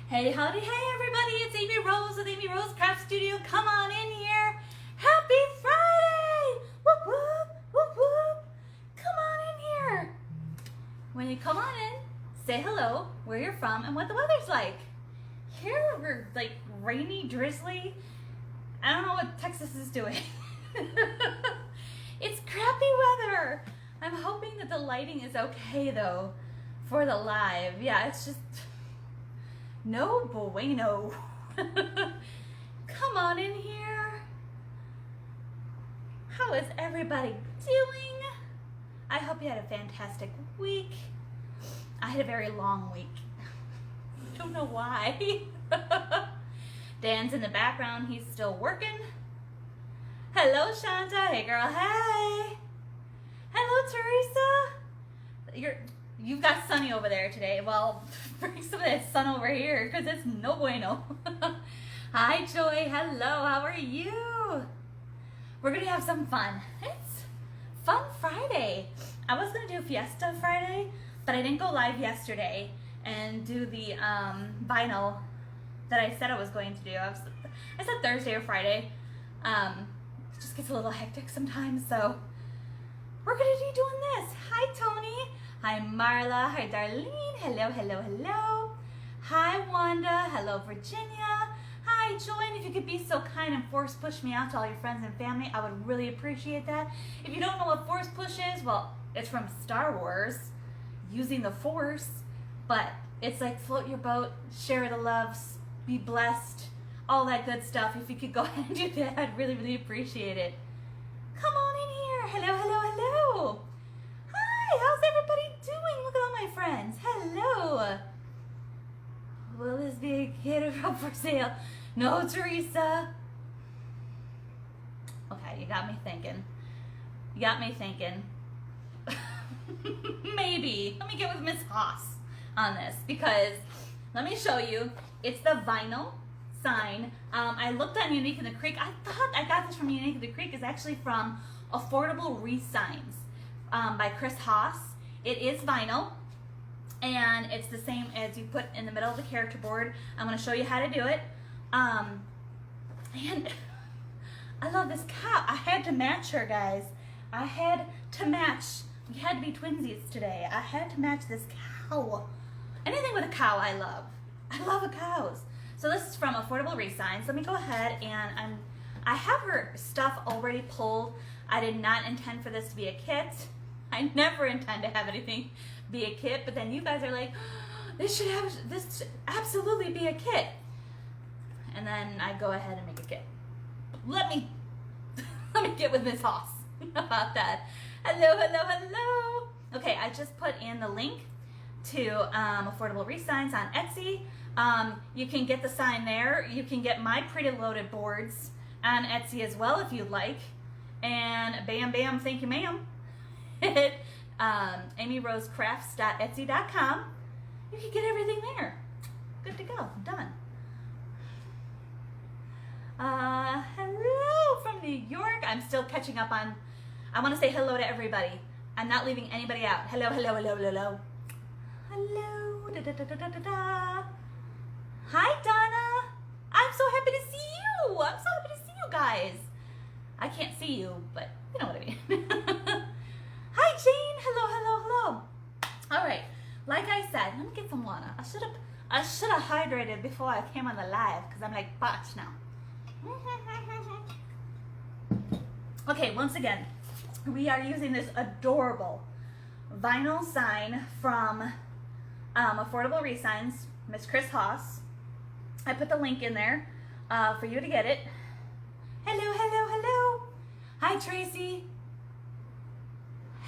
Hey, howdy, hey everybody, it's Amy Rose with Amy Rose Craft Studio. Come on in here. Happy Friday! Whoop, whoop, whoop, whoop. Come on in here. When you come on in, say hello, where you're from, and what the weather's like. Here we're like rainy, drizzly. I don't know what Texas is doing. It's crappy weather. I'm hoping that the lighting is okay though for the live. Yeah, it's just no bueno. Come on in here. How is everybody doing? I hope you had a fantastic week. I had a very long week. Don't know why. Dan's in the background. He's still working. Hello, Shanta. Hey, girl. Hey. Hello, Teresa. You've got sunny over there today. Well, bring some of that sun over here because it's no bueno. Hi, Joy. Hello. How are you? We're going to have some fun. It's Fun Friday. I was going to do Fiesta Friday, but I didn't go live yesterday and do the vinyl that I said I was going to do. I said Thursday or Friday. It just gets a little hectic sometimes, so we're going to be doing this. Hi, Tony. Hi, Marla. Hi, Darlene. Hello, hello, hello. Hi, Wanda. Hello, Virginia. Hi, Joy. And if you could be so kind and force push me out to all your friends and family, I would really appreciate that. If you don't know what force push is, well, it's from Star Wars, using the Force, but it's like float your boat, share the loves, be blessed, all that good stuff. If you could go ahead and do that, I'd really, really appreciate it. Come on in here. Hello, hello, hello. Hi, how's everybody doing? Look at all my friends. Hello. Will this be a kid up for sale? No, Teresa. Okay, you got me thinking. You got me thinking. Maybe. Let me get with Miss Haas on this because let me show you. It's the vinyl sign. I looked on Unique in the Creek. I thought I got this from Unique in the Creek. It's actually from Affordable Wreath Signs by Chris Haas. It is vinyl and it's the same as you put in the middle of the character board. I'm going to show you how to do it. And I love this cow. I had to match her, guys. I had to match. We had to be twinsies today. I had to match this cow. Anything with a cow I love. I love cows. So this is from Affordable Wreath Signs. Let me go ahead and I have her stuff already pulled. I did not intend for this to be a kit. I never intend to have anything be a kit, but then you guys are like, oh, this should absolutely be a kit. And then I go ahead and make a kit. Let me get with Miss Haas about that. Hello, hello, hello. Okay, I just put in the link to Affordable Wreath Signs on Etsy. You can get the sign there. You can get my pretty loaded boards on Etsy as well if you'd like. And bam, bam, thank you, ma'am. amyrosecrafts.etsy.com. You can get everything there. Good to go. Done. Hello from New York. I'm still catching up on. I want to say hello to everybody. I'm not leaving anybody out. Hello, hello, hello, hello. Hello. Da, da, da, da, da, da, da. Hi, Donna. I'm so happy to see you. I'm so happy to see you guys. I can't see you, but you know what I mean. Hi, Jane. Hello, hello, hello. All right. Like I said, let me get some water. I should have hydrated before I came on the live because I'm like parched now. Okay, once again, we are using this adorable vinyl sign from Affordable Wreath Signs, Miss Chris Haas. I put the link in there for you to get it. Hello, hello, hello. Hi, Tracy.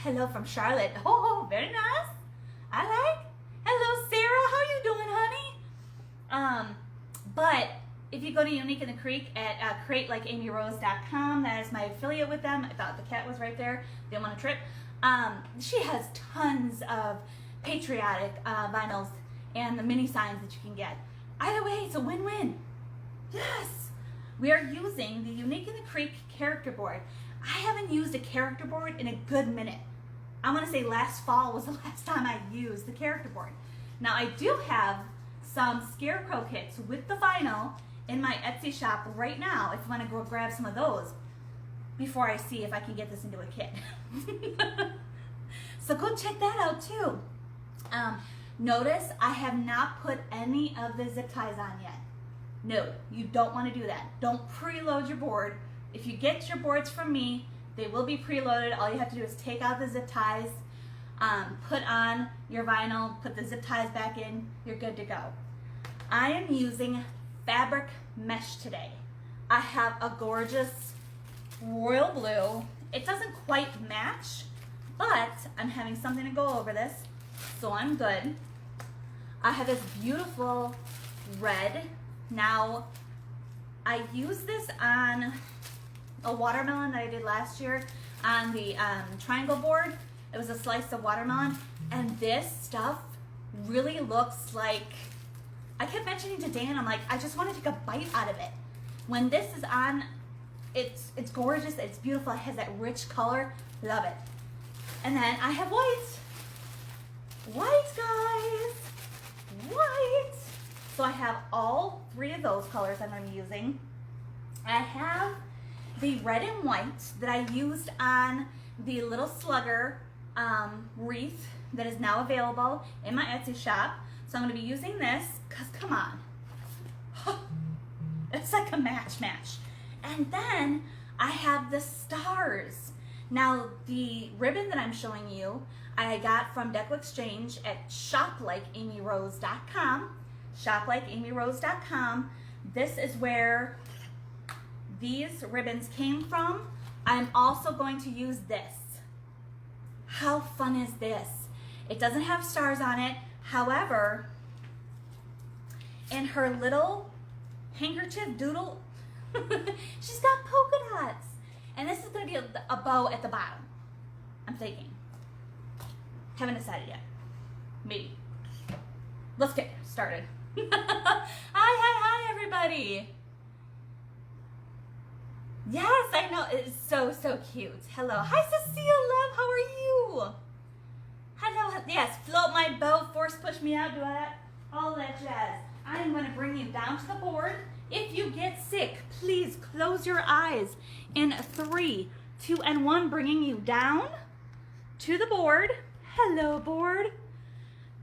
Hello from Charlotte. Oh, very nice. I like. Hello, Sarah. How you doing, honey? But if you go to Unique in the Creek at createlikeamyrose.com, that is my affiliate with them. I thought the cat was right there. Didn't want to trip. She has tons of Patriotic vinyls and the mini signs that you can get. Either way, it's a win-win. Yes. We are using the Unique in the Creek character board. I haven't used a character board in a good minute. I want to say last fall was the last time I used the character board. Now I do have some scarecrow kits with the vinyl in my Etsy shop right now if you want to go grab some of those before I see if I can get this into a kit. So go check that out too. Notice I have not put any of the zip ties on yet. No, you don't want to do that. Don't preload your board. If you get your boards from me, they will be preloaded. All you have to do is take out the zip ties, put on your vinyl, put the zip ties back in, you're good to go. I am using fabric mesh today. I have a gorgeous royal blue. It doesn't quite match, but I'm having something to go over this, so I'm good. I have this beautiful red. Now, I used this on a watermelon that I did last year on the triangle board. It was a slice of watermelon, and this stuff really looks like, I kept mentioning to Dan, I'm like, I just want to take a bite out of it. When this is on, it's gorgeous, it's beautiful, it has that rich color, love it. And then I have white. White, guys, white. So I have all three of those colors I'm going to be using. I have the red and white that I used on the little slugger wreath that is now available in my Etsy shop. So I'm going to be using this because, come on, it's like a match. And then I have the stars. Now the ribbon that I'm showing you, I got from Deco Exchange at shoplikeamyrose.com. shoplikeamyrose.com. This is where these ribbons came from. I'm also going to use this. How fun is this? It doesn't have stars on it. However, in her little handkerchief doodle, she's got polka dots. And this is going to be a bow at the bottom, I'm thinking. Haven't decided yet. Maybe. Let's get started. Hi, everybody. Yes, I know. It's so cute. Hello. Hi, Cecile, love. How are you? Hello. Yes, float my boat, force push me out, do all that jazz. I am going to bring you down to the board. If you get sick, please close your eyes. In 3, 2, and 1, bringing you down to the board. Hello, board.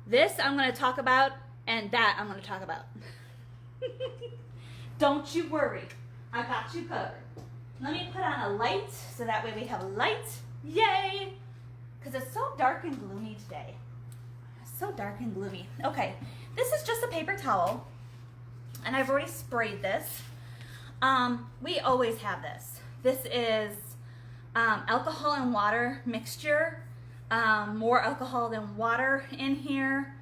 This I'm going to talk about, and that I'm going to talk about. Don't you worry. I got you covered. Let me put on a light so that way we have light. Yay! Because it's so dark and gloomy today. So dark and gloomy. Okay, this is just a paper towel, and I've already sprayed this. We always have this. This is alcohol and water mixture. More alcohol than water in here.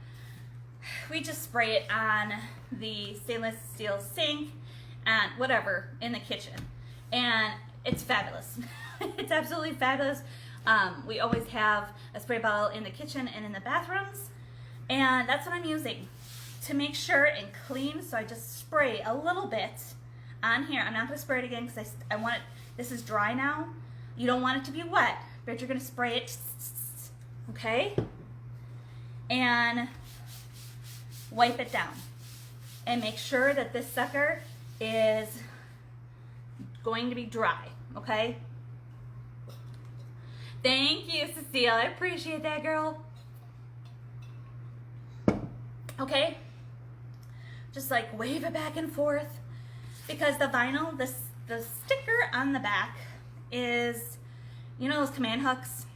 We just spray it on the stainless steel sink and whatever in the kitchen, and it's fabulous. It's absolutely fabulous. We always have a spray bottle in the kitchen and in the bathrooms, and that's what I'm using to make sure and clean. So I just spray a little bit on here. I'm not going to spray it again because I want it, this is dry now. You don't want it to be wet, but you're going to spray it, okay, and wipe it down and make sure that this sucker is going to be dry, okay? Thank you, Cecile. I appreciate that, girl. Okay, just like wave it back and forth, because the vinyl, the sticker on the back is, you know those command hooks?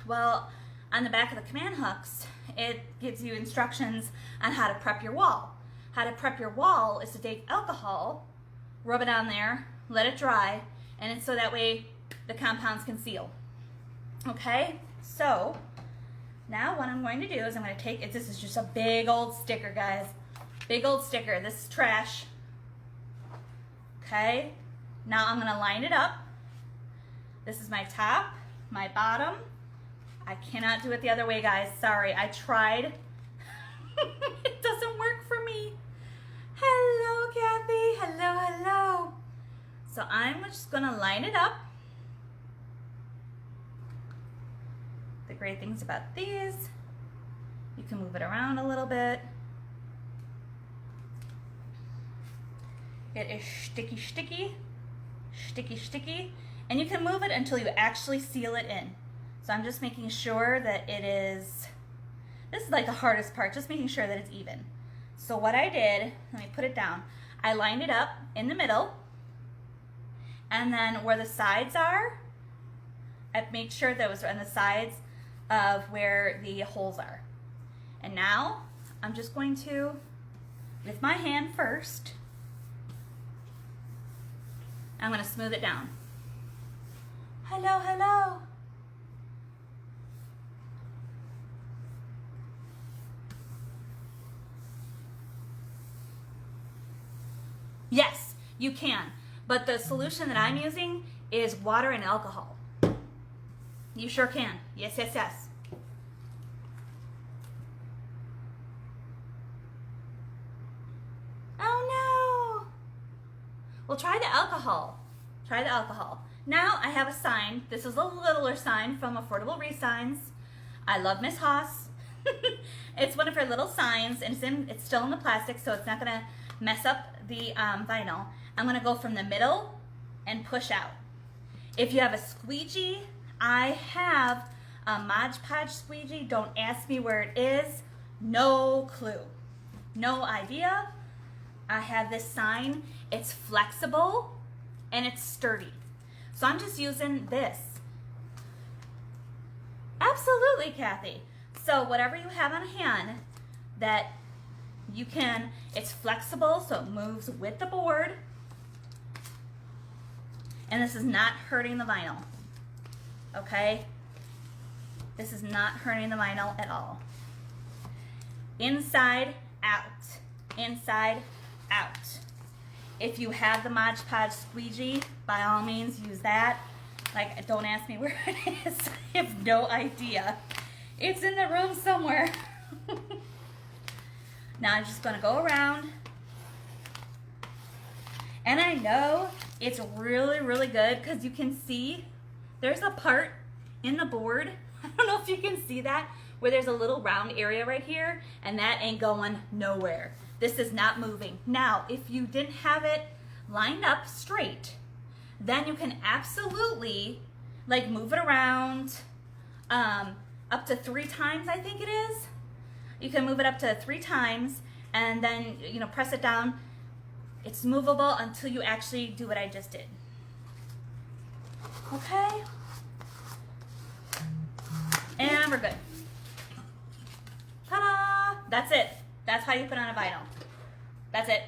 Well, on the back of the command hooks, it gives you instructions on how to prep your wall. How to prep your wall is to take alcohol, rub it on there, let it dry, and it's so that way the compounds can seal. Okay, so now what I'm going to do is I'm going to take it. This is just a big old sticker, guys. Big old sticker. This is trash. Okay, now I'm going to line it up. This is my top, my bottom. I cannot do it the other way, guys. Sorry, I tried. It doesn't work for me. Hello, Kathy. Hello, hello. So I'm just going to line it up. The great things about these, you can move it around a little bit. It is sticky, sticky, sticky, sticky. And you can move it until you actually seal it in. So I'm just making sure that it is, this is like the hardest part, just making sure that it's even. So what I did, let me put it down. I lined it up in the middle, and then where the sides are, I made sure that it was on the sides of where the holes are. And now I'm just going to, with my hand first, I'm going to smooth it down. Hello, hello. Yes, you can, but the solution that I'm using is water and alcohol. You sure can. Yes, yes, yes. Oh no. Well, try the alcohol. Try the alcohol. Now I have a sign. This is a littler sign from Affordable Wreath Signs. I love Miss Haas. It's one of her little signs, and it's still in the plastic, so it's not going to mess up the vinyl. I'm going to go from the middle and push out. If you have a squeegee, I have a Mod Podge squeegee. Don't ask me where it is. No clue. No idea. I have this sign. It's flexible and it's sturdy. So I'm just using this. Absolutely, Kathy. So whatever you have on hand that you can, it's flexible so it moves with the board. And this is not hurting the vinyl. Okay? This is not hurting the vinyl at all. Inside, out. Inside, out. If you have the Mod Podge squeegee, by all means use that. Like, don't ask me where it is. I have no idea. It's in the room somewhere. Now I'm just going to go around. And I know it's really, really good because you can see there's a part in the board. I don't know if you can see that, where there's a little round area right here, and that ain't going nowhere. This is not moving. Now, if you didn't have it lined up straight, then you can absolutely like move it around up to 3 times, I think it is. You can move it up to 3 times and then, you know, press it down. It's movable until you actually do what I just did. Okay? And we're good. Ta-da! That's it. That's how you put on a vinyl. That's it.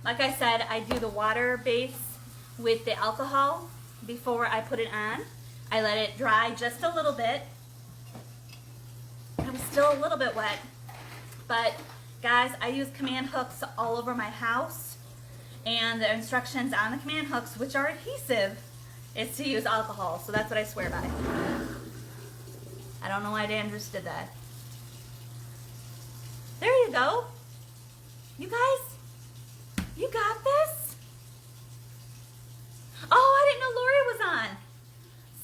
Like I said, I do the water base with the alcohol before I put it on. I let it dry just a little bit. It was still a little bit wet, but guys, I use command hooks all over my house, and the instructions on the command hooks, which are adhesive, is to use alcohol, so that's what I swear by. I don't know why Dan just did that. There you go. You guys, you got this? Oh, I didn't know Lori was on.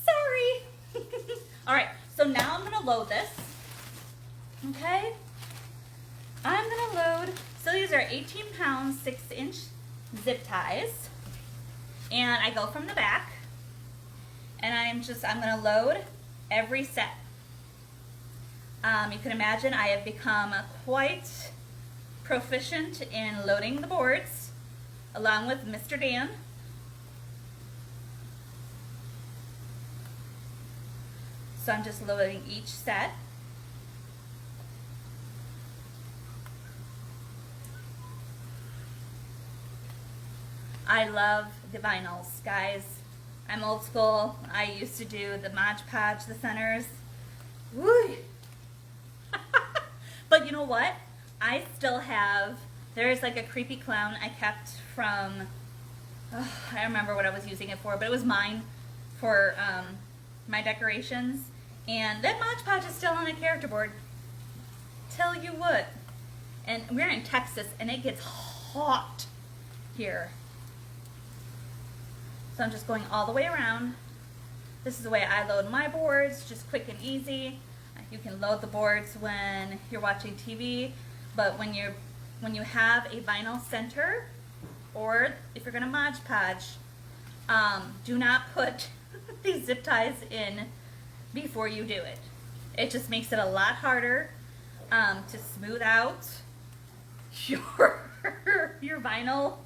Sorry. All right, so now I'm gonna load this. Okay? I'm gonna load, so these are 18 pound 6-inch zip ties. And I go from the back, and I'm gonna load every set. You can imagine I have become quite proficient in loading the boards, along with Mr. Dan. So I'm just loading each set. I love the vinyls, guys. I'm old school. I used to do the Mod Podge, the centers. Woo! But you know what? I still have, there's like a creepy clown I kept from, I don't remember what I was using it for, but it was mine for my decorations. And that Mod Podge is still on a character board. Tell you what. And we're in Texas, and it gets hot here. So I'm just going all the way around. This is the way I load my boards, just quick and easy. You can load the boards when you're watching TV, but when you're when you have a vinyl center, or if you're gonna Mod Podge, do not put these zip ties in before you do it. It just makes it a lot harder to smooth out your vinyl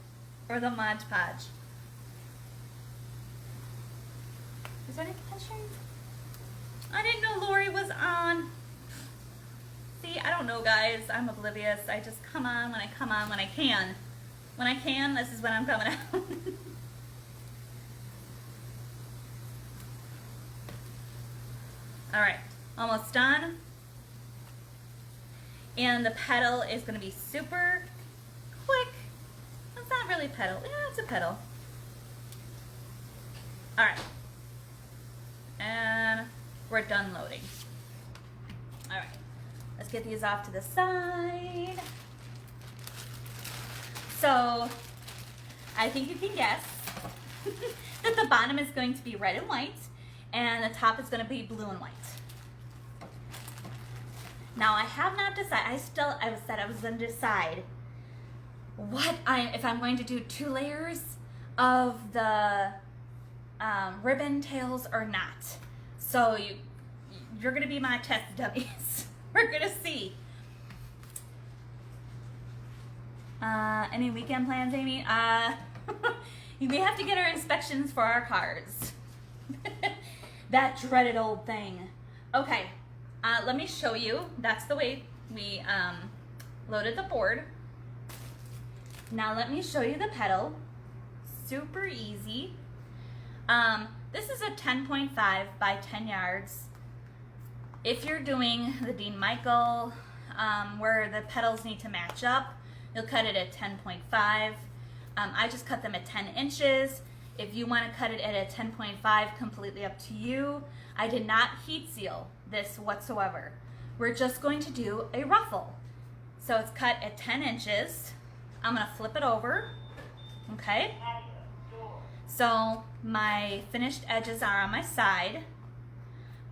or the Mod Podge. Is there any punching? I didn't know Lori was on. See, I don't know, guys. I'm oblivious. I just come on when I can. When I can, this is when I'm coming out. All right, almost done. And the petal is going to be super quick. It's not really petal. Yeah, it's a petal. All right. And we're done loading. All right. Let's get these off to the side. So, I think you can guess that the bottom is going to be red and white, and the top is going to be blue and white. Now, I have not decided. I said I was going to decide if I'm going to do 2 layers of the ribbon tails or not. So you're going to be my test dummies. We're going to see. Any weekend plans, Amy? We have to get our inspections for our cars. That dreaded old thing. Okay, let me show you. That's the way we loaded the board. Now let me show you the petal. Super easy. This is a 10.5 by 10 yards. If you're doing the Dean Michael, where the petals need to match up, you'll cut it at 10.5. I just cut them at 10 inches. If you want to cut it at a 10.5, completely up to you. I did not heat seal this whatsoever. We're just going to do a ruffle. So it's cut at 10 inches. I'm going to flip it over. Okay. So my finished edges are on my side.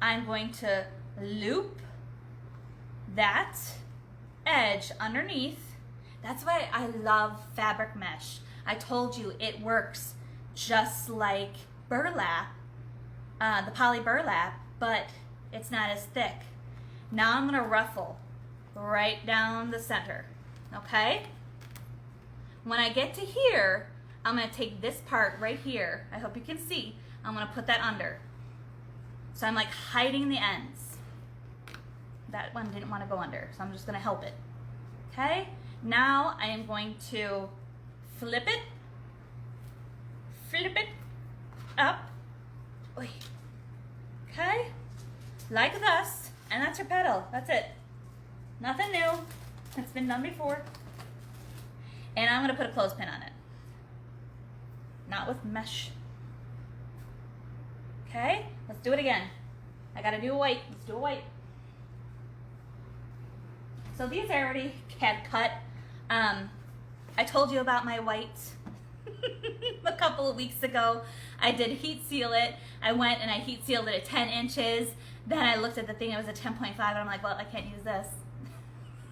I'm going to loop that edge underneath. That's why I love fabric mesh. I told you it works just like burlap, the poly burlap, but it's not as thick. Now I'm gonna ruffle right down the center, okay? When I get to here, I'm gonna take this part right here. I hope you can see. I'm gonna put that under. So I'm like hiding the ends. That one didn't want to go under, so I'm just gonna help it. Okay? Now I am going to flip it up. Oy. Okay? Like this, and that's your petal. That's it. Nothing new. It's been done before. And I'm gonna put a clothespin on it. Not with mesh. Okay? Let's do it again. I gotta do a white. Let's do a white. So these I already had cut. I told you about my white a couple of weeks ago. I did heat seal it. I went and I heat sealed it at 10 inches. Then I looked at the thing, it was a 10.5, and I'm like, well, I can't use this.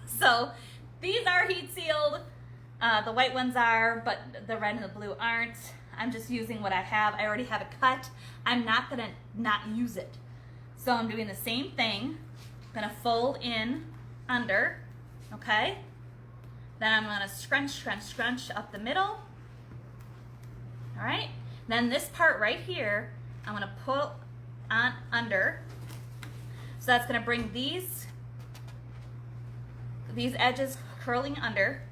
So these are heat sealed. The white ones are, but the red and the blue aren't. I'm just using what I have. I already have it cut. I'm not gonna not use it. So I'm doing the same thing. I'm gonna fold in under, okay? Then I'm gonna scrunch up the middle. All right? Then this part right here, I'm gonna pull on under. So that's gonna bring these edges curling under,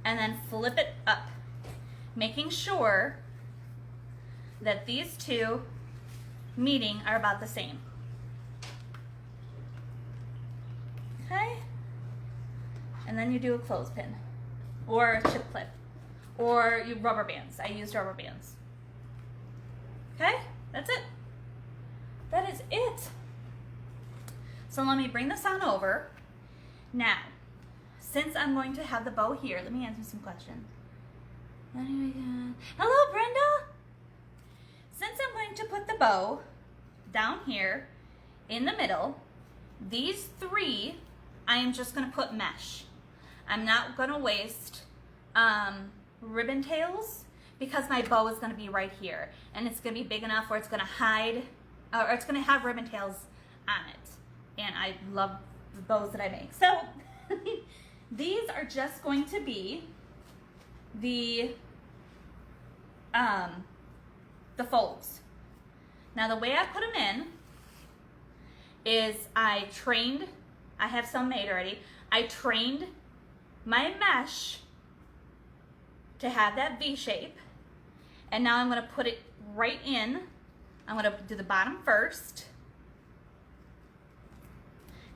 and then flip it up, making sure that these two meeting are about the same. Okay? And then you do a clothespin, or a chip clip, or you rubber bands. I used rubber bands. Okay? That's it. That is it. So let me bring this on over. Now, since I'm going to have the bow here, let me answer some questions. Hello, Brenda. Since I'm going to put the bow down here in the middle, these three, I am just going to put mesh. I'm not gonna waste ribbon tails because my bow is gonna be right here, and it's gonna be big enough where it's gonna hide, or it's gonna have ribbon tails on it. And I love the bows that I make. So these are just going to be the folds. Now the way I put them in is I have some made already. I trained my mesh to have that V shape, and now I'm going to put it right in. I'm going to do the bottom first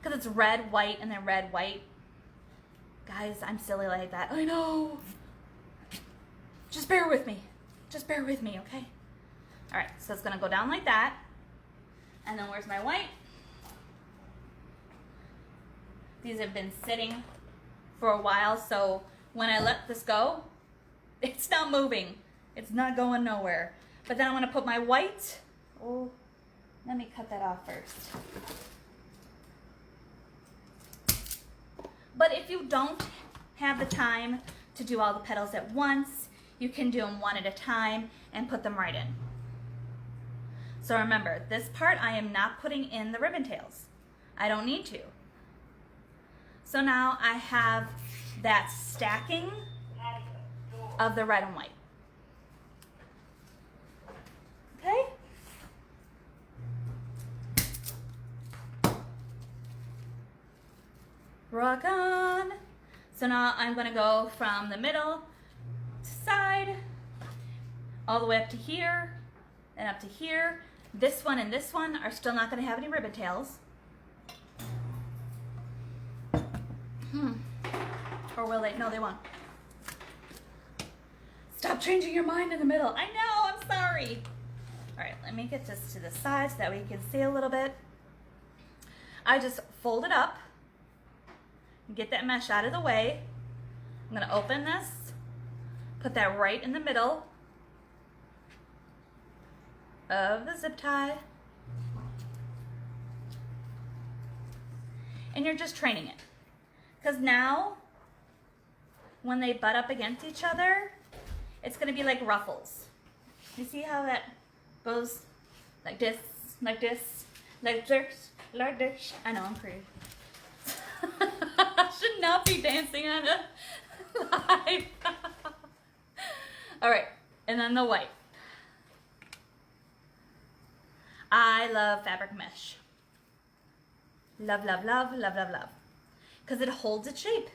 because it's red, white, and then red, white. Guys, I'm silly like that. I know. Just bear with me. Just bear with me, okay? All right, so it's going to go down like that. And then where's my white? These have been sitting for a while, so when I let this go, it's not moving. It's not going nowhere. But then I'm gonna put my white. Oh, let me cut that off first. But if you don't have the time to do all the petals at once, you can do them one at a time and put them right in. So remember, this part I am not putting in the ribbon tails. I don't need to. So now I have that stacking of the red and white. Okay? Rock on. So now I'm going to go from the middle to side, all the way up to here, and up to here. This one and this one are still not going to have any ribbon tails. Or will they? No, they won't. Stop changing your mind in the middle. I know, I'm sorry. All right, let me get this to the side so that way you can see a little bit. I just fold it up and get that mesh out of the way. I'm gonna open this, put that right in the middle of the zip tie. And you're just training it. Because now, when they butt up against each other, it's going to be like ruffles. You see how that goes like this, like this, like this, like this? I know, I'm crazy. I should not be dancing on a live. All right, and then the white. I love fabric mesh. Love, love, love, love, love, love. Because it holds its shape.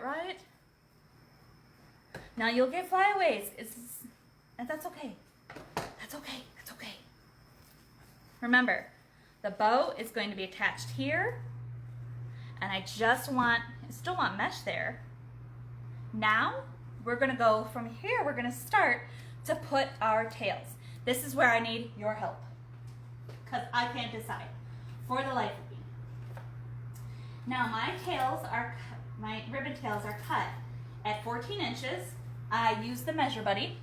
Right. Now you'll get flyaways. And that's okay. That's okay. That's okay. Remember, the bow is going to be attached here. And I still want mesh there. Now, we're going to go from here. We're going to start to put our tails. This is where I need your help. Because I can't decide for the life of me. Now my ribbon tails are cut at 14 inches. I used the Measure Buddy.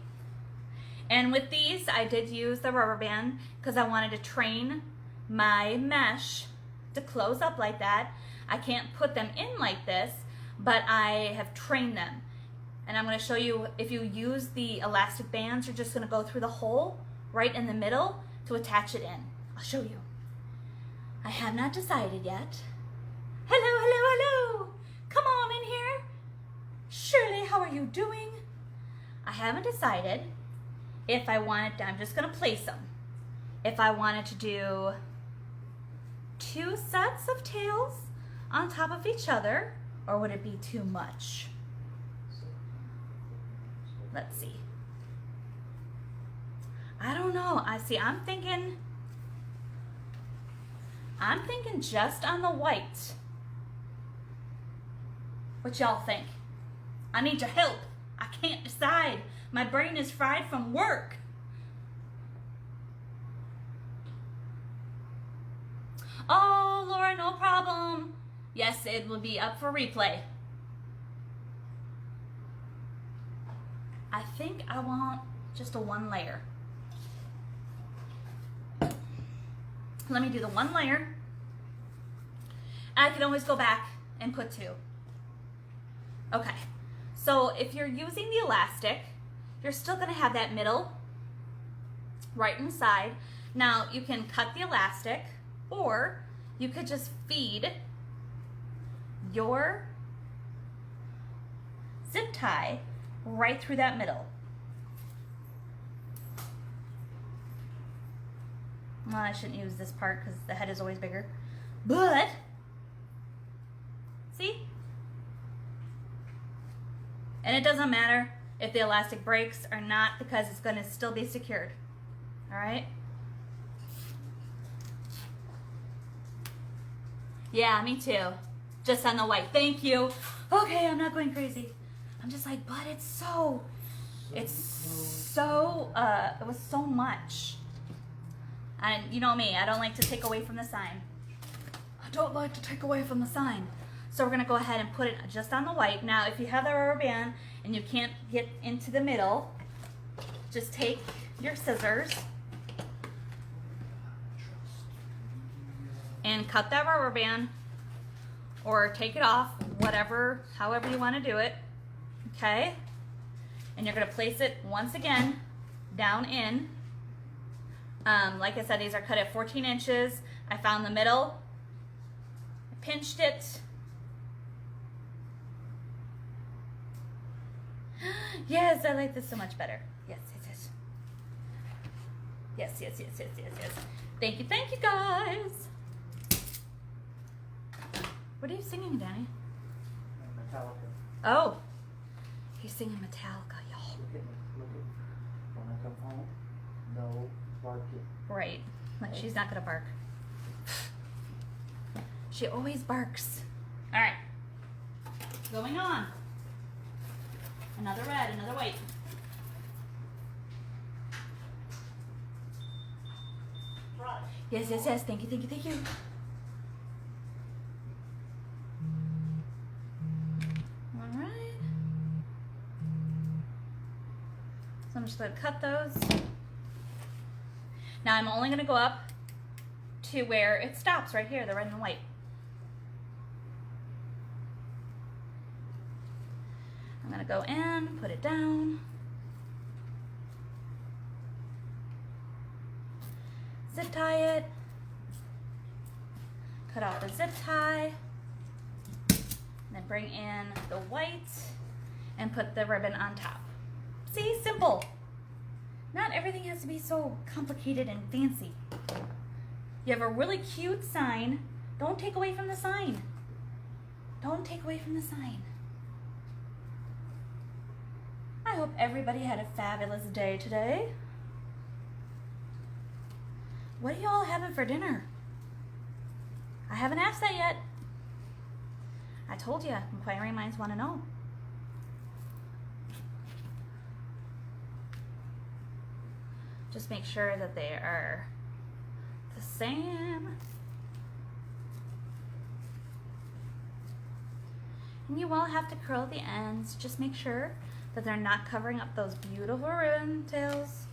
And with these, I did use the rubber band because I wanted to train my mesh to close up like that. I can't put them in like this, but I have trained them. And I'm going to show you, if you use the elastic bands, you're just going to go through the hole right in the middle to attach it in. I'll show you. I have not decided yet. Hello, hello, hello. Come on in here. Shirley, how are you doing? I haven't decided if I wanted to, I'm just going to place them. If I wanted to do 2 sets of tails on top of each other, or would it be too much? Let's see. I don't know. I'm thinking just on the white. What y'all think? I need your help. I can't decide. My brain is fried from work. Oh, Laura, no problem. Yes, it will be up for replay. I think I want just a 1 layer. Let me do the one layer. I can always go back and put two. Okay, so if you're using the elastic, you're still gonna have that middle right inside. Now you can cut the elastic, or you could just feed your zip tie right through that middle. Well, I shouldn't use this part because the head is always bigger, but see? And it doesn't matter if the elastic breaks or not because it's going to still be secured. All right? Yeah, me too. Just on the white. Thank you. Okay, I'm not going crazy. I'm just like, but it was so much. And you know me, I don't like to take away from the sign. I don't like to take away from the sign. So we're gonna go ahead and put it just on the white. Now, if you have the rubber band and you can't get into the middle, just take your scissors and cut that rubber band, or take it off, however you wanna do it, okay? And you're gonna place it once again down in. Like I said, these are cut at 14 inches. I found the middle, I pinched it. Yes, I like this so much better. Yes, yes, yes. Yes, yes, yes, yes, yes, yes. Thank you guys. What are you singing, Danny? Metallica. Oh, he's singing Metallica, y'all. Look at when I come home, no barking. Right, like she's not gonna bark. She always barks. All right, going on. Another red, another white. Right. Yes, yes, yes. Thank you, thank you, thank you. All right. So I'm just going to cut those. Now I'm only going to go up to where it stops right here, the red and the white. I'm going to go in, put it down. Zip tie it. Cut off the zip tie. And then bring in the white and put the ribbon on top. See, simple. Not everything has to be so complicated and fancy. You have a really cute sign. Don't take away from the sign. Don't take away from the sign. I hope everybody had a fabulous day today. What are y'all having for dinner? I haven't asked that yet. I told you, inquiring minds want to know. Just make sure that they are the same. And you will have to curl the ends. Just make sure that they're not covering up those beautiful ribbon tails.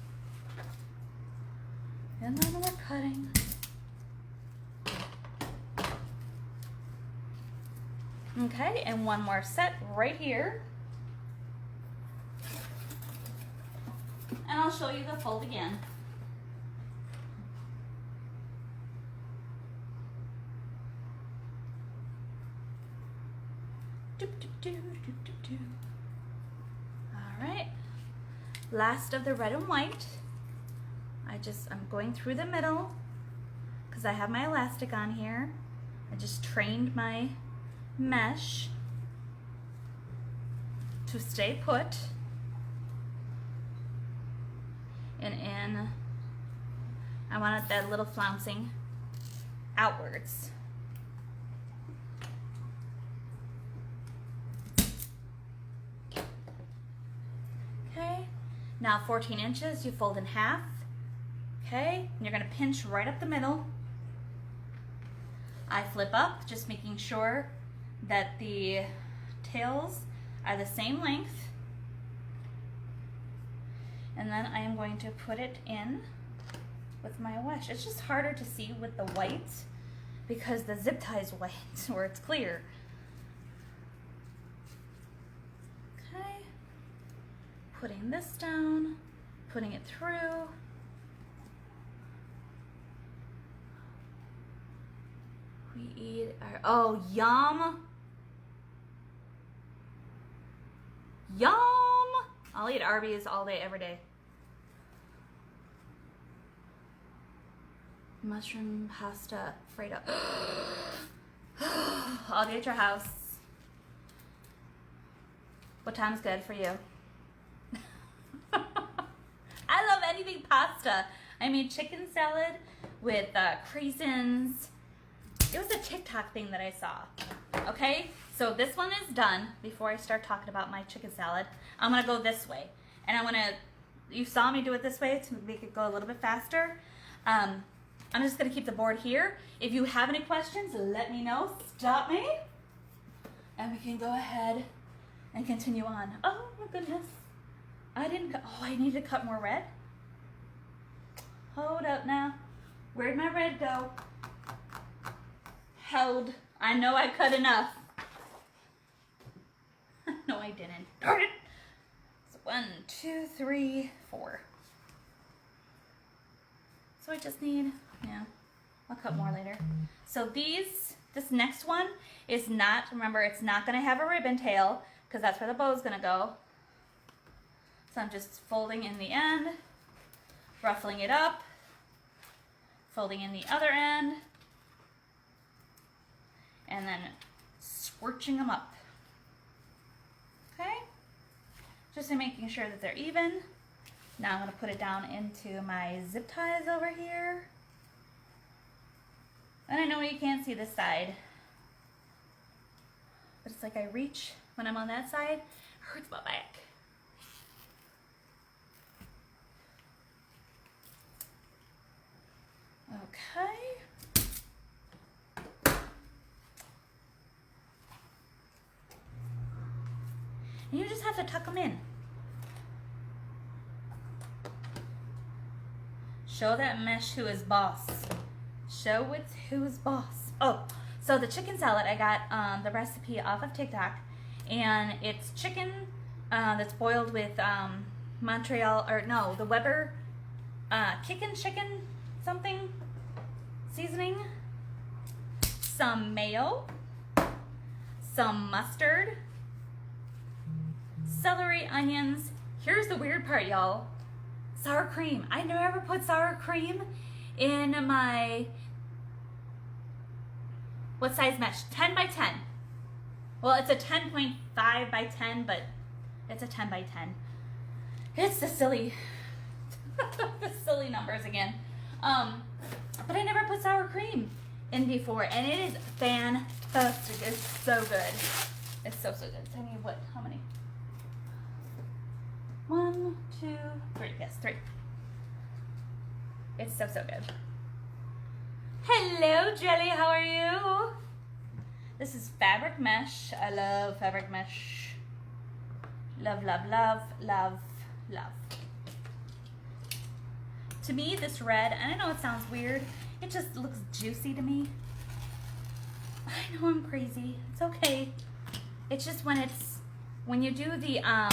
And then we're cutting. Okay, and one more set right here. And I'll show you the fold again. All right, last of the red and white. I'm going through the middle because I have my elastic on here. I just trained my mesh to stay put. And in, I wanted that little flouncing outwards. Okay, now 14 inches, you fold in half. Okay, and you're gonna pinch right up the middle. I flip up, just making sure that the tails are the same length. And then I am going to put it in with my wash. It's just harder to see with the white because the zip tie is white where it's clear. Okay, putting this down, putting it through. We eat our, oh, yum. Yum! I'll eat Arby's all day, every day. Mushroom pasta Fredo. I'll be at your house. What time's good for you? I love anything pasta. I made chicken salad with craisins. It was a TikTok thing that I saw. Okay, so this one is done. Before I start talking about my chicken salad, I'm gonna go this way. And I'm gonna, you saw me do it this way to make it go a little bit faster. I'm just gonna keep the board here. If you have any questions, let me know, stop me. And we can go ahead and continue on. Oh my goodness. I need to cut more red. Hold up now. Where'd my red go? Held. I know I cut enough. No, I didn't. Darn it. So 1, 2, 3, 4. So I just need, yeah, I'll cut more later. So this next one is not, remember, it's not going to have a ribbon tail because that's where the bow is going to go. So I'm just folding in the end, ruffling it up, folding in the other end, and then squirching them up. Okay? Just making sure that they're even. Now I'm going to put it down into my zip ties over here. And I know you can't see this side, but it's like I reach when I'm on that side, it hurts my back. Okay. And you just have to tuck them in. Show that mesh who is boss. Show it's who's boss. Oh, so the chicken salad, I got the recipe off of TikTok, and it's chicken that's boiled with the Weber kickin' chicken something seasoning, some mayo, some mustard, celery, onions. Here's the weird part, y'all. Sour cream. I never put sour cream in my, what size mesh? 10 by 10. Well, it's a 10.5 by 10, but it's a 10 by 10. It's the silly, the silly numbers again. But I never put sour cream in before, and it is fantastic. It's so good. It's so good. I need what? How many? 1, 2, 3. Yes, 3. It's so good. Hello, Jelly. How are you? This is fabric mesh. I love fabric mesh. Love, love, love, love, love. To me, this red, and I know it sounds weird, it just looks juicy to me. I know I'm crazy. It's okay. It's just when you do the, I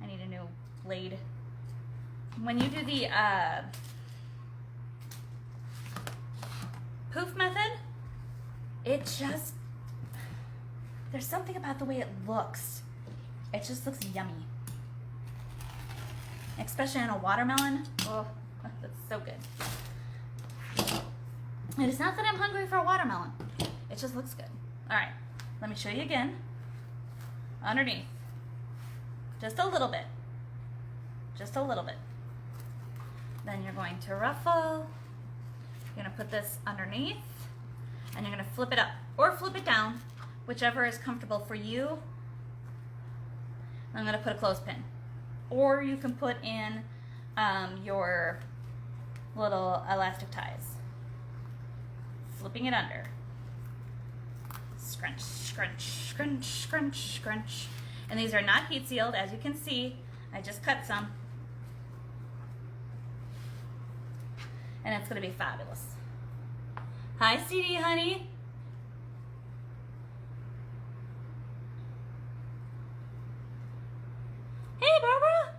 need a new blade. When you do the poof method, it just, there's something about the way it looks. It just looks yummy. Especially on a watermelon. Oh, that's so good. And it's not that I'm hungry for a watermelon. It just looks good. All right, let me show you again. Underneath. Just a little bit. Just a little bit. Then you're going to ruffle. You're gonna put this underneath, and you're gonna flip it up or flip it down, whichever is comfortable for you. I'm gonna put a clothespin, or you can put in your little elastic ties. Flipping it under. Scrunch, scrunch, scrunch, scrunch, scrunch. And these are not heat sealed, as you can see. I just cut some. and it's gonna be fabulous. Hi, CD, honey. Hey, Barbara.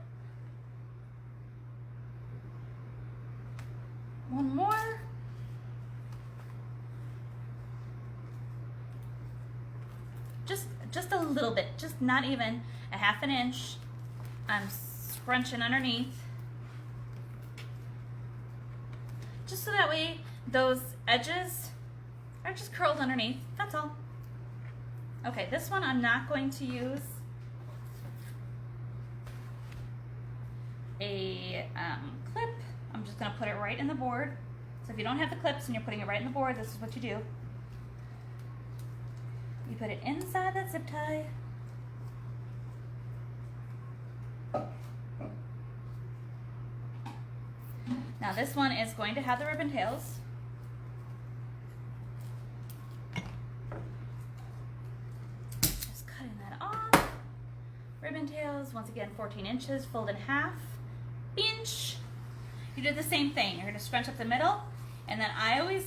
One more. Just a little bit, just not even a half an inch. I'm scrunching underneath. Just so that way those edges are just curled underneath, that's all. Okay, this one I'm not going to use a clip. I'm just gonna put it right in the board. So if you don't have the clips and you're putting it right in the board, this is what you do. You put it inside that zip tie. Now this one is going to have the ribbon tails. Just cutting that off. Ribbon tails, once again 14 inches, fold in half. Pinch. You do the same thing. You're going to scrunch up the middle, and then I always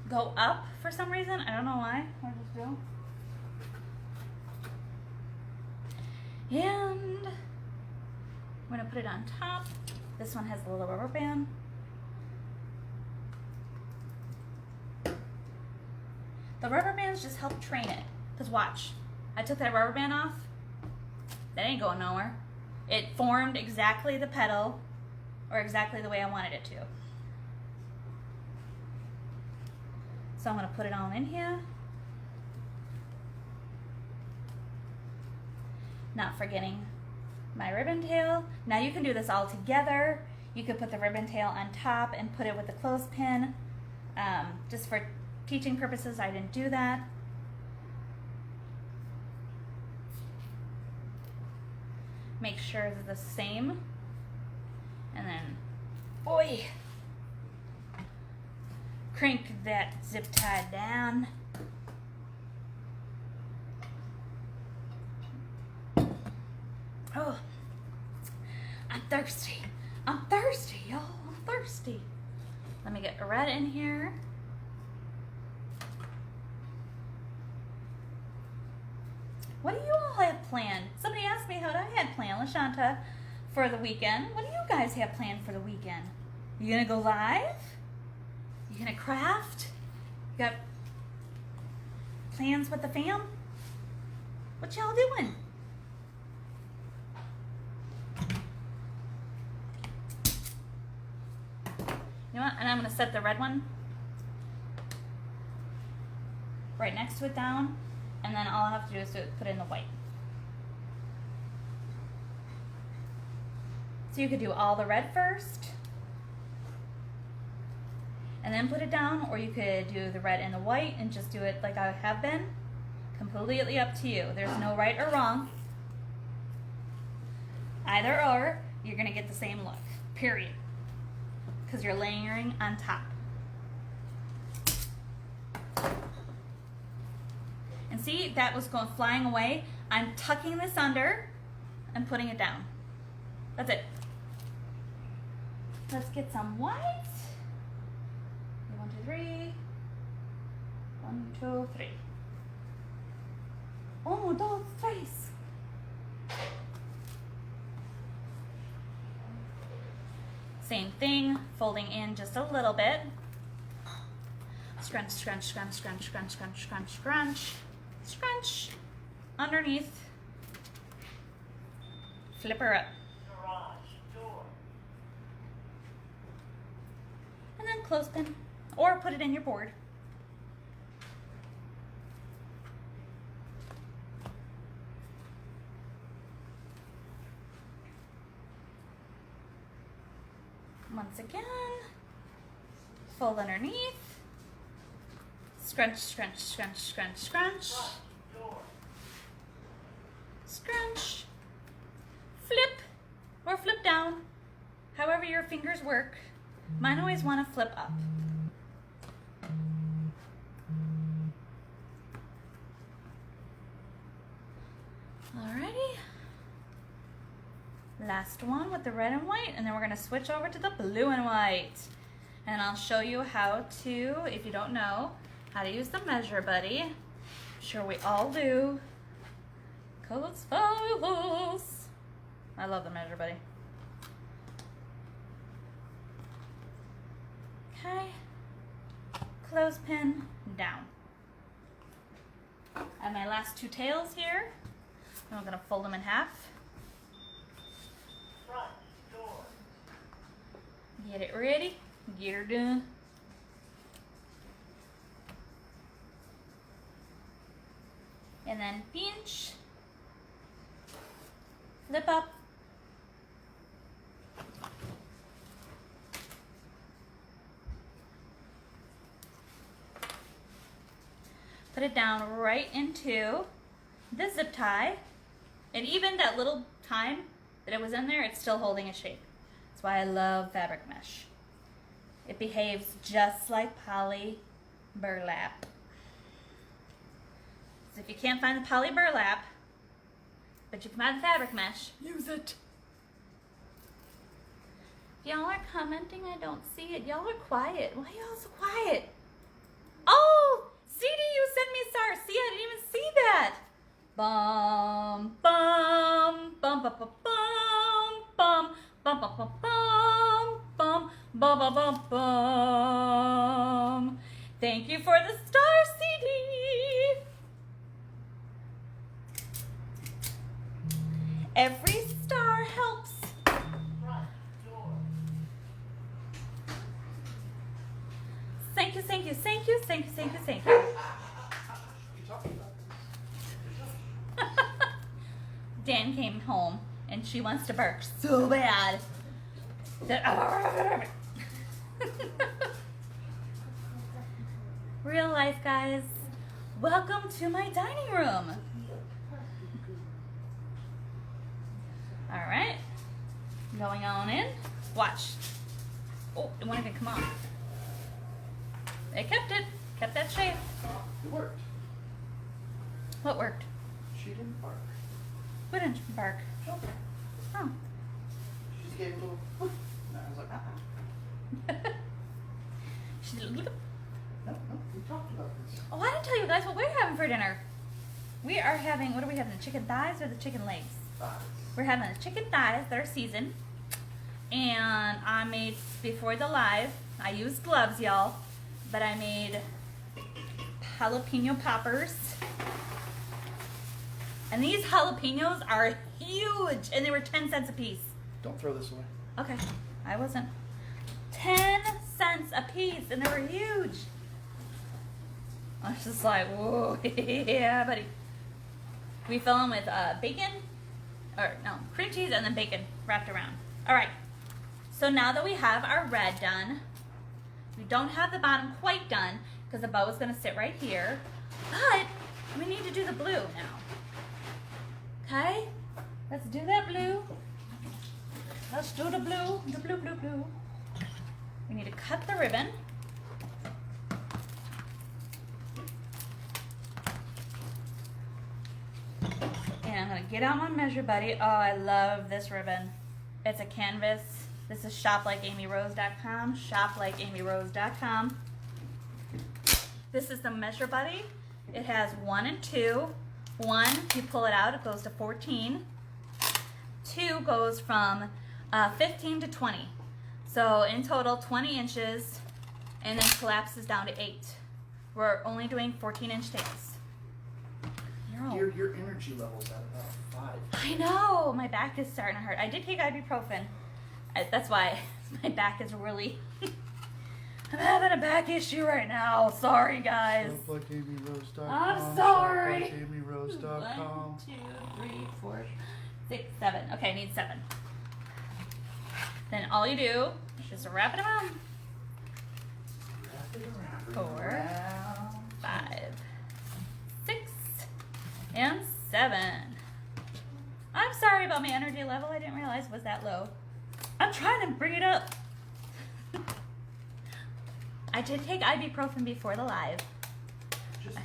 go up for some reason. I don't know why. I just do. And I'm going to put it on top. This one has a little rubber band. The rubber bands just help train it. Because watch, I took that rubber band off. That ain't going nowhere. It formed exactly the petal, or exactly the way I wanted it to. So I'm going to put it all in here. Not forgetting my ribbon tail. Now you can do this all together. You could put the ribbon tail on top and put it with the clothespin. Just for teaching purposes, I didn't do that. Make sure it's the same. And then, boy, crank that zip tie down. Oh, I'm thirsty. I'm thirsty, y'all. I'm thirsty. Let me get a red in here. What do you all have planned? Somebody asked me what I had planned, LaShanta, for the weekend. What do you guys have planned for the weekend? You gonna go live? You gonna craft? You got plans with the fam? What y'all doing? You know what? And I'm gonna set the red one right next to it down, and then all I have to do is put in the white. So you could do all the red first, and then put it down, or you could do the red and the white and just do it like I have been. Completely up to you. There's no right or wrong. Either or, you're gonna get the same look, period. Because you're layering on top. And see, that was going flying away. I'm tucking this under and putting it down. That's it. Let's get some white. 1, 2, 3. 1, 2, 3. Oh, dog's face. Same thing, folding in just a little bit. Scrunch, scrunch, scrunch, scrunch, scrunch, scrunch, scrunch, scrunch, scrunch. Underneath. Flip her up. And then clothespin, or put it in your board. Once again, fold underneath, scrunch, scrunch, scrunch, scrunch, scrunch, scrunch, flip, or flip down, however your fingers work. Mine always want to flip up. Alrighty, Last one with the red and white, and then we're gonna switch over to the blue and white. And I'll show you how to, if you don't know, how to use the Measure Buddy. I'm sure we all do, 'cause it's fabulous. I love the Measure Buddy. Okay, clothespin down. I have my last two tails here, and I'm gonna fold them in half. Front door. Get it ready, get her done. And then pinch, flip up, put it down right into the zip tie, and even that little time that it was in there, it's still holding its shape. That's why I love fabric mesh. It behaves just like poly burlap. So if you can't find the poly burlap, but you can find the fabric mesh, use it. Y'all are commenting, I don't see it. Y'all are quiet. Why y'all so quiet? Oh, CD, you sent me a star. See, I didn't even see that. Bum, bum, bum, bum, bum, bum, bum, bum, bum, bum, bum, bum, bum, bum. Thank you for the star, CD. Every star helps. Front door. Thank you, thank you, thank you, thank you, thank you, thank you. You talking about this? Dan came home and she wants to bark so bad that real life, guys. Welcome to my dining room. All right, going on in. Watch. Oh, it won't even come on. It kept that shape. It worked. What worked? She didn't bark. What didn't bark? Okay. Oh. She just gave a little whoop. And I was like, She did a little. No, we talked about this. Oh, I didn't tell you guys what we're having for dinner. We are having, what are we having, the chicken thighs or the chicken legs? We're having the chicken thighs that are seasoned. And I made, before the live, I used gloves, y'all, but I made jalapeno poppers. And these jalapenos are huge, and they were 10 cents a piece. Don't throw this away. Okay, I wasn't. 10 cents a piece, and they were huge. I was just like, whoa, yeah, buddy. We fill them with bacon, or no, cream cheese, and then bacon wrapped around. All right, so now that we have our red done, we don't have the bottom quite done because the bow is gonna sit right here, but we need to do the blue now. Okay, let's do that blue. Let's do the blue, blue, blue. We need to cut the ribbon. And I'm gonna get out my Measure Buddy. Oh, I love this ribbon. It's a canvas. This is shoplikeamyrose.com, shoplikeamyrose.com. This is the Measure Buddy. It has 1 and 2. 1, you pull it out, it goes to 14. 2 goes from 15 to 20. So in total, 20 inches, and then collapses down to 8. We're only doing 14-inch tails. Your energy level's at about 5. I know, my back is starting to hurt. I did take ibuprofen. That's why my back is really... I'm having a back issue right now. Sorry, guys. ShopLikeAmyRose.com. I'm sorry. ShopLikeAmyRose.com. 1, 2, 3, 4, 6, 7. Okay, I need 7. Then all you do is just wrap it around. Wrap it around. 4, 5, 6, and 7. I'm sorry about my energy level. I didn't realize it was that low. I'm trying to bring it up. I did take ibuprofen before the live. Just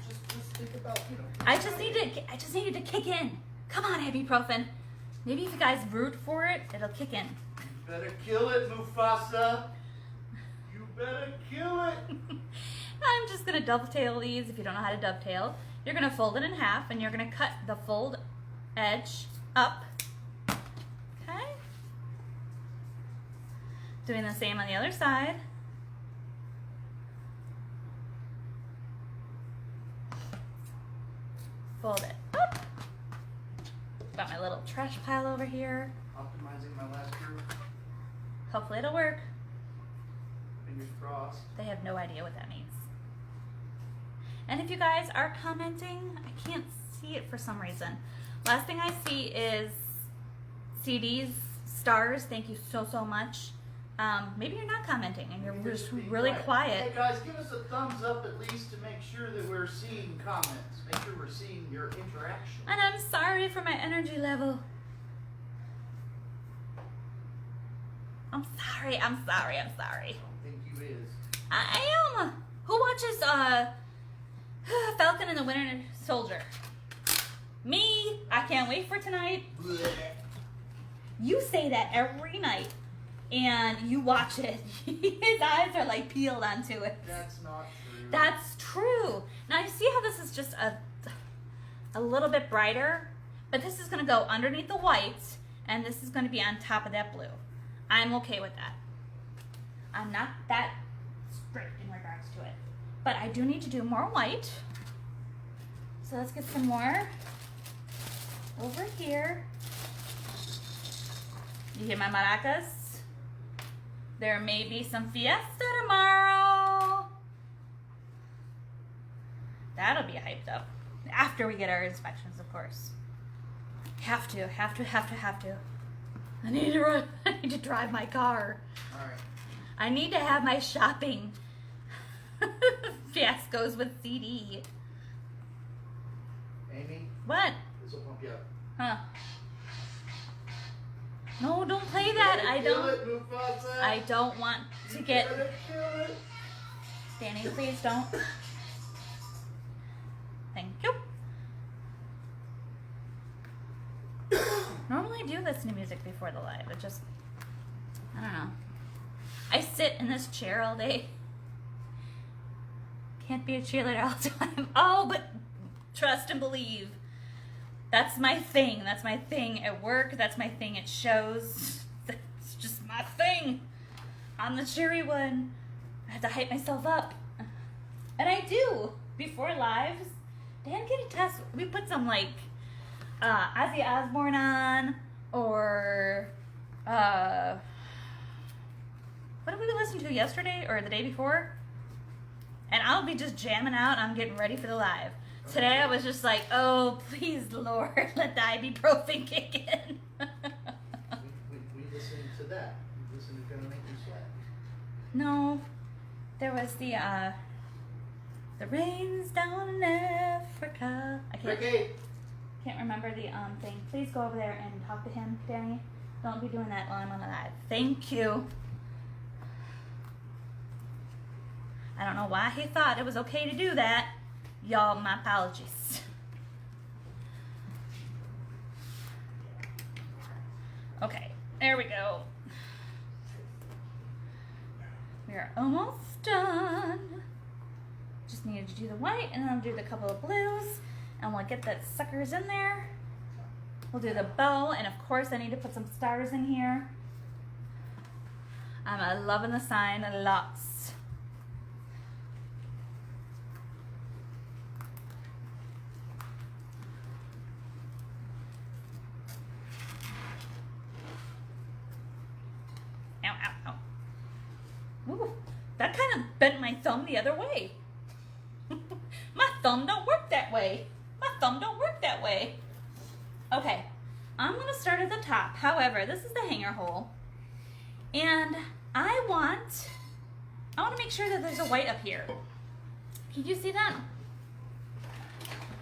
think about, I just needed to kick in. Come on, ibuprofen. Maybe if you guys root for it, it'll kick in. You better kill it, Mufasa. You better kill it. I'm just gonna dovetail these. If you don't know how to dovetail, you're gonna fold it in half and you're gonna cut the fold edge up. Okay? Doing the same on the other side. Fold it up. Got my little trash pile over here. Optimizing my last group. Hopefully it'll work. Fingers crossed. They have no idea what that means. And if you guys are commenting, I can't see it for some reason. Last thing I see is CDs, stars. Thank you so, so much. Maybe you're not commenting and you're just really quiet. Hey guys, give us a thumbs up at least to make sure that we're seeing comments. Make sure we're seeing your interaction. And I'm sorry for my energy level. I'm sorry. I don't think you is. I am. Who watches Falcon and the Winter Soldier? Me. I can't wait for tonight. Blech. You say that every night, and you watch it. His eyes are like peeled onto it. That's not true. That's true. Now you see how this is just a little bit brighter, but this is going to go underneath the white, and this is going to be on top of that blue. I'm okay with that. I'm not that strict in regards to it, but I do need to do more white. So let's get some more over here. You hear my maracas? There may be some fiesta tomorrow. That'll be hyped up. After we get our inspections, of course. Have to. I need to run. I need to drive my car. Alright. I need to have my shopping fiascos with CD. Amy? What? This will pump you up. Huh? No, don't play that. I don't. Kill it, Mufasa. I don't want to You get. better kill it. Danny, please don't. Thank you. Normally I do listen to music before the live. It just, I don't know. I sit in this chair all day. Can't be a cheerleader all the time. Oh, but trust and believe. That's my thing. That's my thing at work. That's my thing at shows. That's just my thing. I'm the cheery one. I have to hype myself up. And I do. Before lives, Dan can attest. We put some like Ozzy Osbourne on, or what did we listen to yesterday or the day before? And I'll be just jamming out. I'm getting ready for the live. Today I was just like, oh, please, Lord, let the ibuprofen kick in. we listened to that. We listened to Gonna Make You Sweat. No, there was the rains down in Africa. I can't remember the thing. Please go over there and talk to him, Danny. Don't be doing that while I'm on the live. Thank you. I don't know why he thought it was okay to do that. Y'all, my apologies. Okay, there we go. We are almost done. Just needed to do the white, and then I'll do the couple of blues, and we'll get the suckers in there. We'll do the bow, and of course I need to put some stars in here. I'm loving the sign lots. Ow, ow, ow. Ooh, that kind of bent my thumb the other way. My thumb don't work that way. Okay, I'm going to start at the top. However, this is the hanger hole. And I want to make sure that there's a white up here. Can you see that?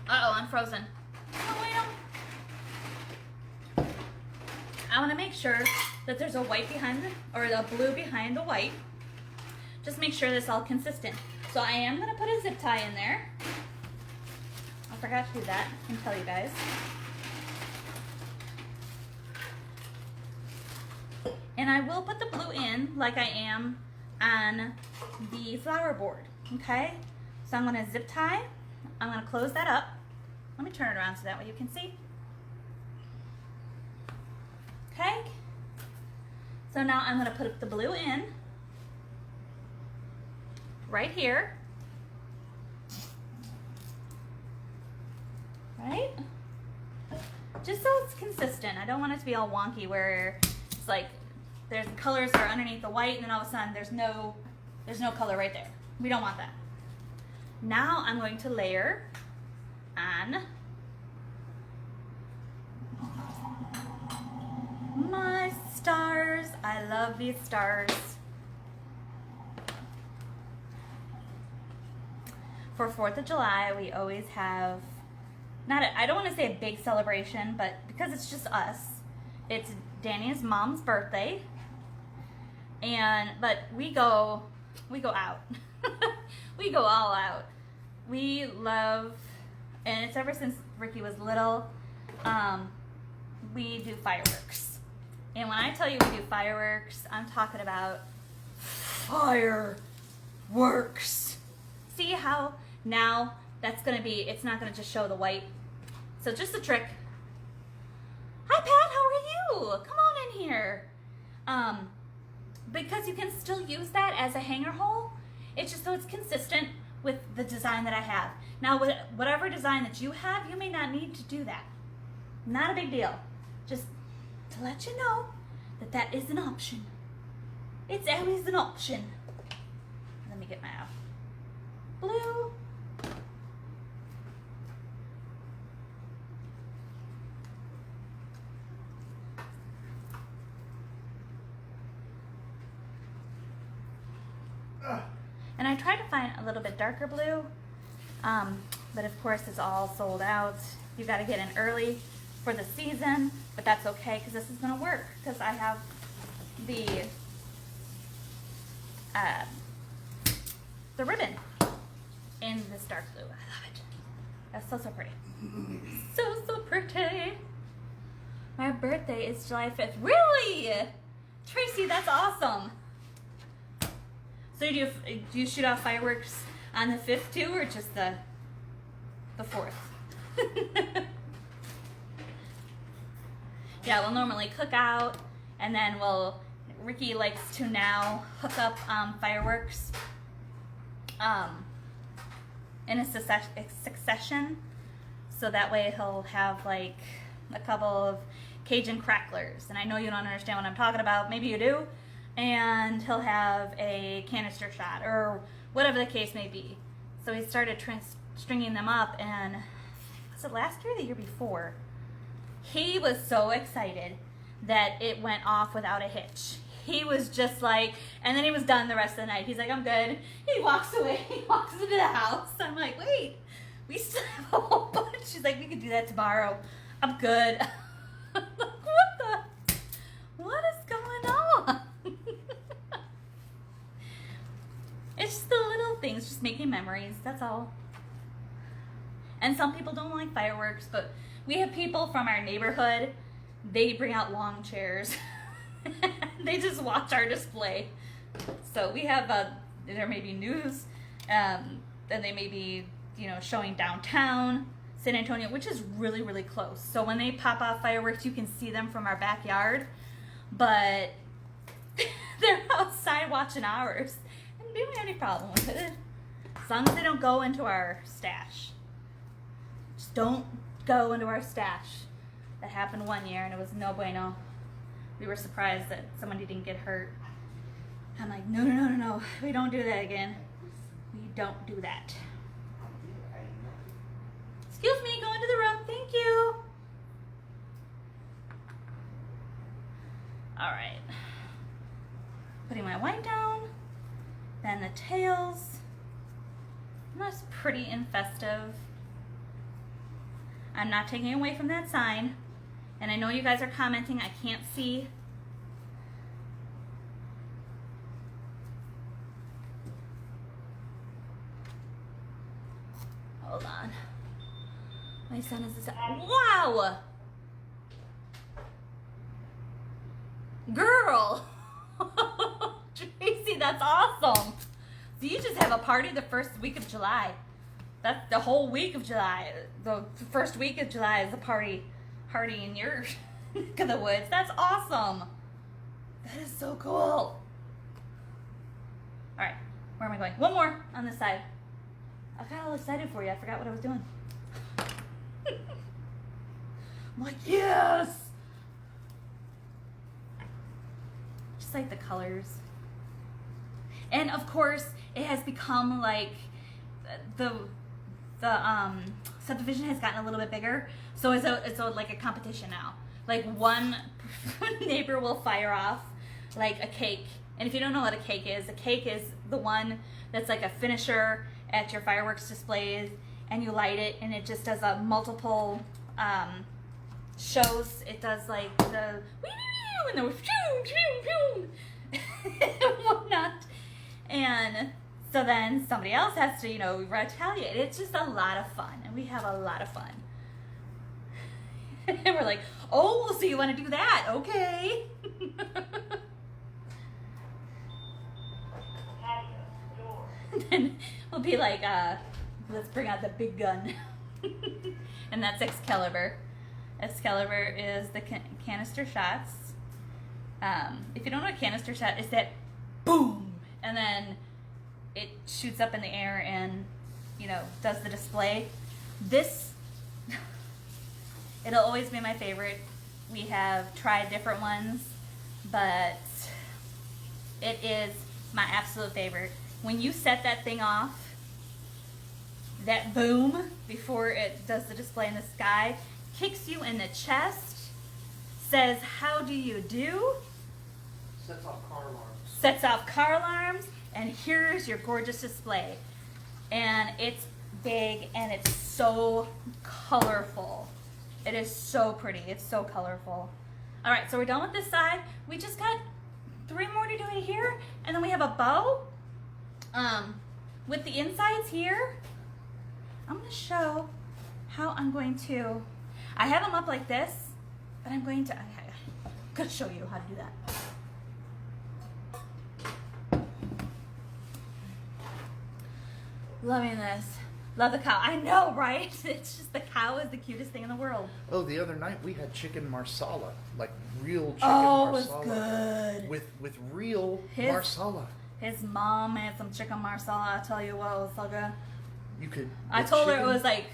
Uh-oh, I'm frozen. Oh, wait, no. I want to make sure that there's a white behind or the blue behind the white. Just make sure this all consistent. So I am going to put a zip tie in there. I forgot to do that and tell you guys. And I will put the blue in like I am on the flower board, okay? So I'm gonna zip tie. I'm gonna close that up. Let me turn it around so that way you can see. Okay? So now I'm gonna put the blue in right here. Right? Just so it's consistent. I don't want it to be all wonky where it's like there's colors that are underneath the white and then all of a sudden there's no color right there. We don't want that. Now I'm going to layer on my stars. I love these stars. For 4th of July, we always have, I don't want to say a big celebration, but because it's just us, it's Danny's mom's birthday. But we go out. We go all out. We love, and it's ever since Ricky was little, we do fireworks. And when I tell you we do fireworks, I'm talking about fireworks. See how now that's going to be, it's not going to just show the white. So just a trick. Hi Pat, how are you? Come on in here. Because you can still use that as a hanger hole. It's just so it's consistent with the design that I have. Now, whatever design that you have, you may not need to do that. Not a big deal. Just to let you know that that is an option. It's always an option. Let me get my blue. And I tried to find a little bit darker blue, but of course it's all sold out. You got to get in early for the season, but that's okay because this is going to work because I have the ribbon in this dark blue. I love it. That's so pretty. So pretty. My birthday is July 5th. Really? Tracy, that's awesome. So do you shoot off fireworks on the 5th too, or just the 4th? Yeah, we'll normally cook out, and then Ricky likes to now hook up fireworks in a succession, so that way he'll have like a couple of Cajun cracklers. And I know you don't understand what I'm talking about, maybe you do. And he'll have a canister shot or whatever the case may be. So he started stringing them up, and was it last year or the year before? He was so excited that it went off without a hitch. He was just like, and then he was done the rest of the night. He's like, I'm good. He walks away. He walks into the house. I'm like, wait, we still have a whole bunch. She's like, we could do that tomorrow. I'm good. I'm like, what is going on? It's just the little things, just making memories, that's all. And some people don't like fireworks, but we have people from our neighborhood, they bring out lawn chairs. They just watch our display. So we have, there may be news, and they may be, showing downtown San Antonio, which is really, really close. So when they pop off fireworks, you can see them from our backyard, but they're outside watching ours. We don't have any problem with it, as long as they don't go into our stash. Just don't go into our stash. That happened one year and it was no bueno. We were surprised that somebody didn't get hurt. I'm like, no, we don't do that again. We don't do that. Excuse me, go into the room, thank you. All right, putting my white down. Then the tails, that's pretty and festive. I'm not taking away from that sign. And I know you guys are commenting, I can't see. Hold on. My son is this, wow! Girl! girl. Tracy, that's awesome. So you just have a party the first week of July. That's the whole week of July. The first week of July is a party in your neck of the woods. That's awesome. That is so cool. All right, where am I going? One more on this side. I got all excited for you. I forgot what I was doing. I'm like, yes! Just like the colors. And of course, it has become like the subdivision has gotten a little bit bigger. So it's like a competition now. Like one neighbor will fire off like a cake. And if you don't know what a cake is the one that's like a finisher at your fireworks displays, and you light it and it just does a multiple shows. It does like the and the and whatnot. And so then somebody else has to, retaliate. It's just a lot of fun, and we have a lot of fun. And we're like, oh, so you want to do that? Okay. Then we'll be like, let's bring out the big gun. And that's Excalibur. Excalibur is the canister shots. If you don't know what canister shot is, that boom, and then it shoots up in the air and, does the display. This, it'll always be my favorite. We have tried different ones, but it is my absolute favorite. When you set that thing off, that boom, before it does the display in the sky, kicks you in the chest, says, how do you do? Sets off car alarms. Sets off car alarms, and here's your gorgeous display. And it's big, and it's so colorful. It is so pretty. It's so colorful. All right, so we're done with this side. We just got 3 more to do it here, and then we have a bow. With the insides here, I'm going to show how I'm going to, I have them up like this, but I'm going to show you how to do that. Loving this. Love the cow. I know, right? It's just, the cow is the cutest thing in the world. Oh, the other night we had chicken marsala, like real chicken Oh, marsala. it was good. With real marsala. His mom had some chicken marsala. I tell you what, it was so good. You could. I told her it was like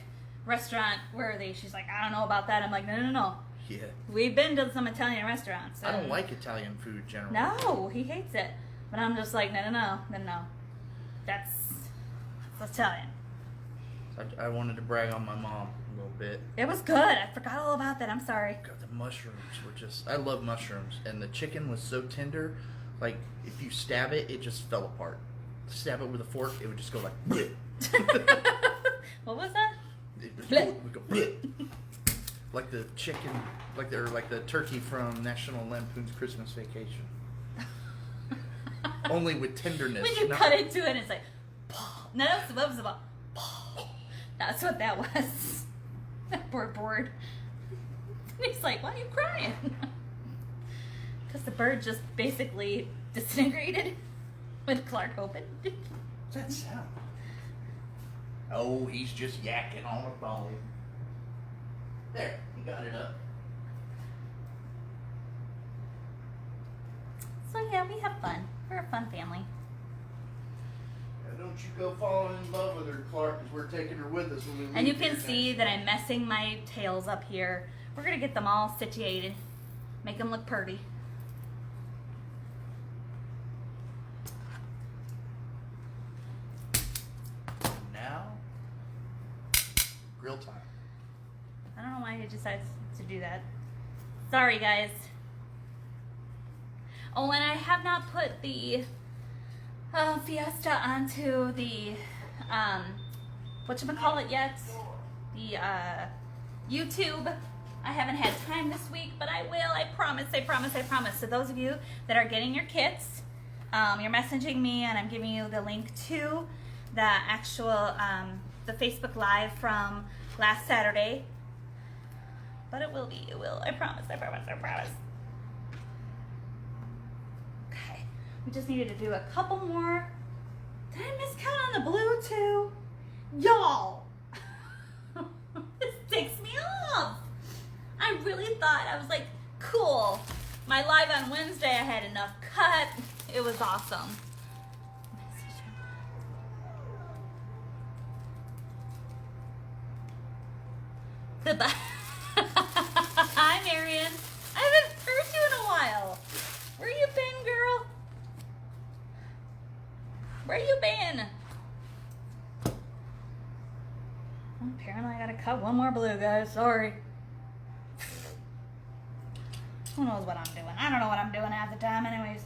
restaurant worthy. She's like, I don't know about that. I'm like, no. Yeah. We've been to some Italian restaurants. I don't like Italian food generally. No, he hates it. But I'm just like, no. That's Italian. I wanted to brag on my mom a little bit. It was good. I forgot all about that. I'm sorry. God, the mushrooms were just, I love mushrooms. And the chicken was so tender, like if you stab it, it just fell apart. Stab it with a fork, it would just go like, bleh. What was that? It would go, bleh. Like the chicken, like the turkey from National Lampoon's Christmas Vacation. Only with tenderness. When you cut into it, it's like, no, that was about. That's what that was. That poor bird. He's like, why are you crying? Because the bird just basically disintegrated when Clark opened. What's that sound? Oh, he's just yakking on a bone. There, he got it up. So yeah, we have fun. We're a fun family. Don't you go falling in love with her, Clark, because we're taking her with us when we leave. And you can see that I'm messing my tails up here. We're going to get them all situated. Make them look pretty. Now, grill time. I don't know why he decides to do that. Sorry, guys. Oh, and I have not put the Fiesta onto the whatchamacallit yet, the YouTube. I haven't had time this week, but I will. I promise. So those of you that are getting your kits, you're messaging me, and I'm giving you the link to the actual the Facebook Live from last Saturday. But it will. I promise. We just needed to do a couple more. Did I miss count on the blue too? Y'all! This ticks me off. I really thought, I was like, cool. My live on Wednesday, I had enough cut. It was awesome. Goodbye. Hi, Marion. I haven't heard you in a while. Where you been, girl? Where you been? Apparently I gotta cut one more blue, guys. Sorry. Who knows what I'm doing? I don't know what I'm doing half the time anyways.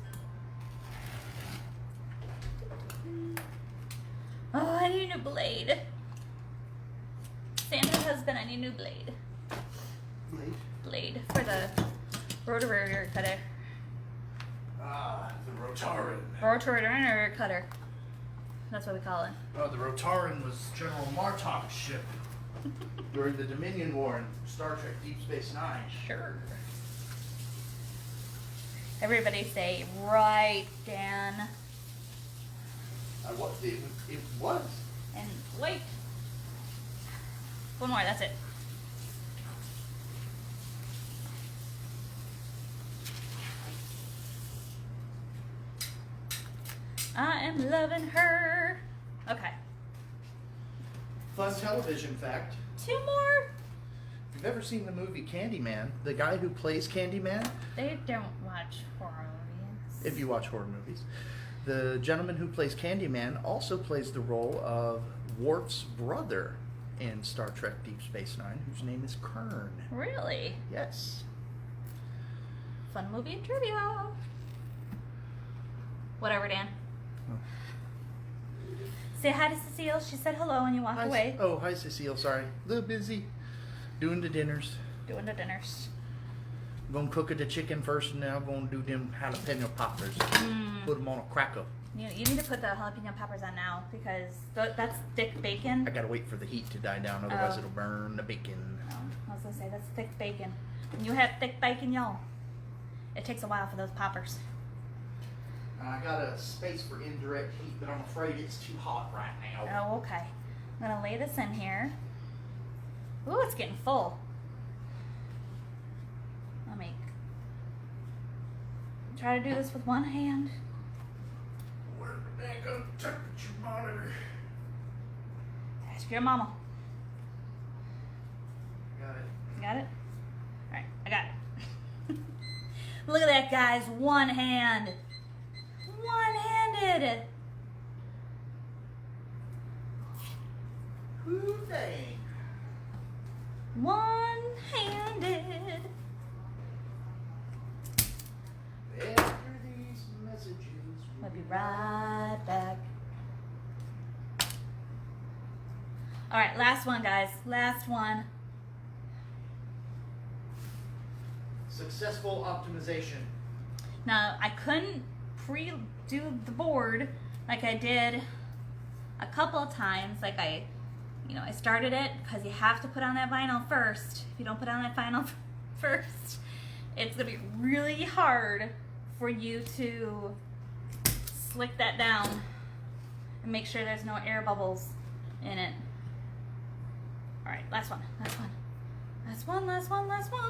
Oh, I need a new blade. Santa's husband, I need a new blade. Blade for the rotary cutter. Ah, the Rotaran. Rotary cutter. That's what we call it. Oh, the Rotaran was General Martok's ship during the Dominion War in Star Trek Deep Space Nine. Sure. Everybody say, right, Dan. It was. And wait. One more, that's it. I am loving her. Okay. Fun television fact. 2 more? If you've ever seen the movie Candyman, the guy who plays Candyman, They don't watch horror movies. if you watch horror movies, the gentleman who plays Candyman also plays the role of Worf's brother in Star Trek Deep Space Nine, whose name is Kern. Really? Yes. Fun movie and trivia. Whatever, Dan. Oh. Say hi to Cecile. She said hello when you walk away. Oh, hi Cecile. Sorry. A little busy. Doing the dinners. Doing the dinners. Gonna cook the chicken first, and then I'm gonna do them jalapeno poppers. Put them on a cracker. You need to put the jalapeno peppers on now because that's thick bacon. I gotta wait for the heat to die down, otherwise Oh. it'll burn the bacon. Oh, I was gonna say that's thick bacon. When you have thick bacon, y'all, it takes a while for those poppers. I got a space for indirect heat, but I'm afraid it's too hot right now. Oh, okay. I'm gonna lay this in here. Ooh, it's getting full. Let me try to do this with one hand. Where's the daggone temperature monitor? Ask your mama. Got it. Got it? Alright, I got it. Look at that, guys. One hand. One-handed. Ooh, dang. One-handed. After these messages, We'll be right back. Alright, last one, guys. Last one. Successful optimization. Now, I couldn't pre-do the board like I did a couple of times. Like I started it because you have to put on that vinyl first. If you don't put on that vinyl first, it's going to be really hard for you to slick that down and make sure there's no air bubbles in it. All right, last one, last one. Last one, last one, last one.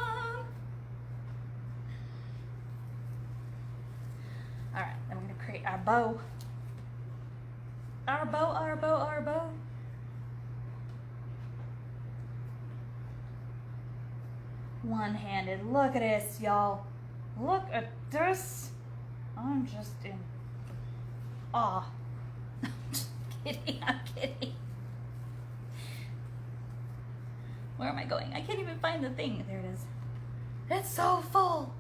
All right, then we're gonna create our bow. Our bow, our bow, our bow. One-handed. Look at this, y'all. Look at this. I'm just in awe. I'm just kidding, I'm kidding. Where am I going? I can't even find the thing. There it is. It's so full.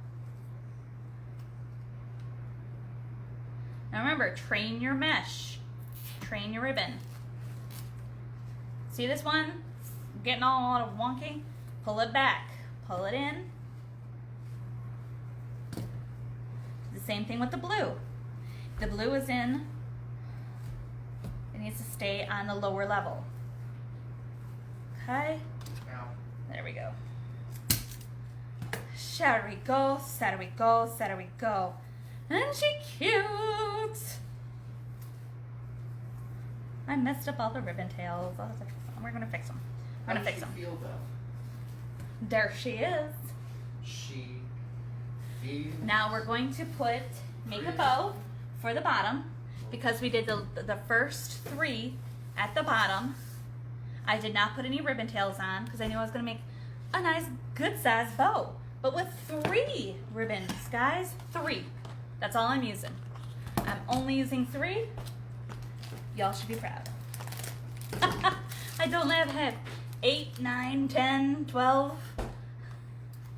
Now remember, train your mesh. Train your ribbon. See this one? Getting all wonky? Pull it back. Pull it in. The same thing with the blue. The blue is in. It needs to stay on the lower level. Okay? There we go. Shall we go? Shall we go? Shall we go? Isn't she cute? I messed up all the ribbon tails. We're gonna fix them. We're gonna fix them. How does she feel though? There she is. She feels. Now we're going to make a bow for the bottom because we did the first 3 at the bottom. I did not put any ribbon tails on because I knew I was gonna make a nice, good sized bow. But with 3 ribbons, guys, 3. That's all I'm using. I'm only using 3. Y'all should be proud. I don't have 8, 9, 10, 12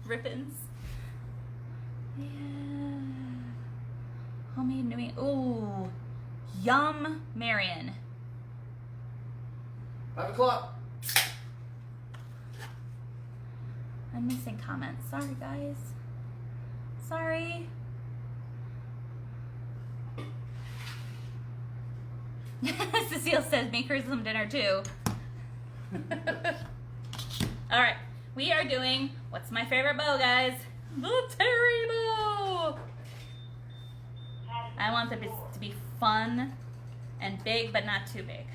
ribbons. Yeah. Homemade New England. Ooh. Yum, Marion. 5 o'clock. I'm missing comments. Sorry, guys. Sorry. Cecile says, make her some dinner too. All right, we are doing what's my favorite bow, guys? The Terry bow. I want them to be fun and big, but not too big.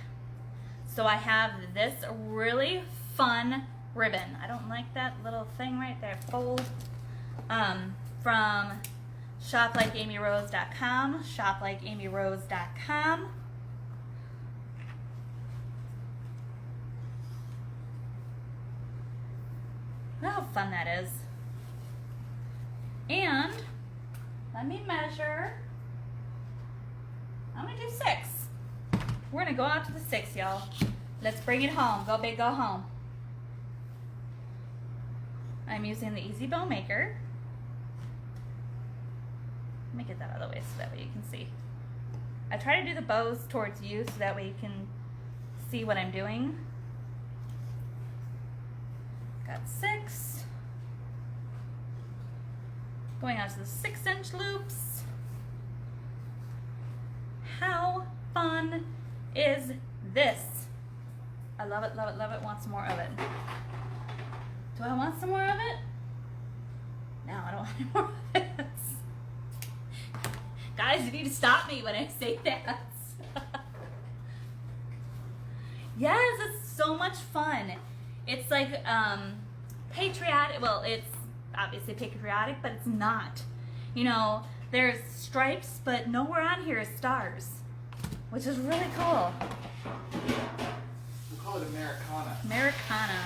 So I have this really fun ribbon. I don't like that little thing right there, fold. From shoplikeamyrose.com, shoplikeamyrose.com. Look how fun that is. And let me measure. I'm gonna do 6. We're gonna go out to the 6, y'all. Let's bring it home. Go big, go home. I'm using the Easy Bow Maker. Let me get that out of the way so that way you can see. I try to do the bows towards you so that way you can see what I'm doing. Got 6. Going out to the 6-inch loops. How fun is this? I love it, love it, love it. Want some more of it. Do I want some more of it? No, I don't want any more of it. Guys, you need to stop me when I say that. Yes, it's so much fun. It's like patriotic. Well, it's obviously patriotic, but it's not. You know, there's stripes, but nowhere on here is stars, which is really cool. We'll call it Americana. Americana.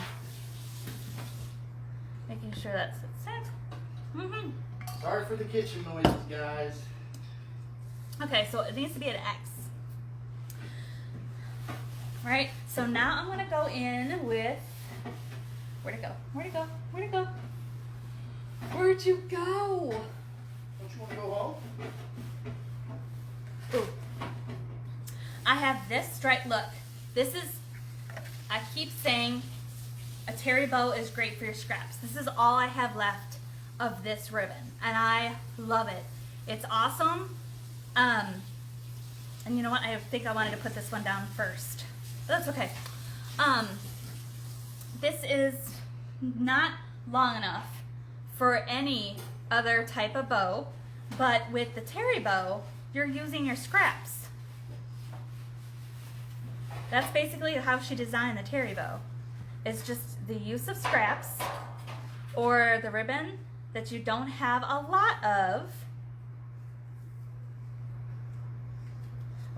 Making sure that fits it. Mm-hmm. Sorry for the kitchen noises, guys. Okay, so it needs to be an X. Right, so now I'm gonna go in with, where'd it go? Where'd it go? Where'd it go? Where'd you go? Don't you want to go home? Ooh. I have this stripe, look, this is, I keep saying a terry bow is great for your scraps. This is all I have left of this ribbon, and I love it. It's awesome. And you know what? I think I wanted to put this one down first. That's okay. This is not long enough for any other type of bow, but with the terry bow, you're using your scraps. That's basically how she designed the terry bow. It's just the use of scraps or the ribbon that you don't have a lot of.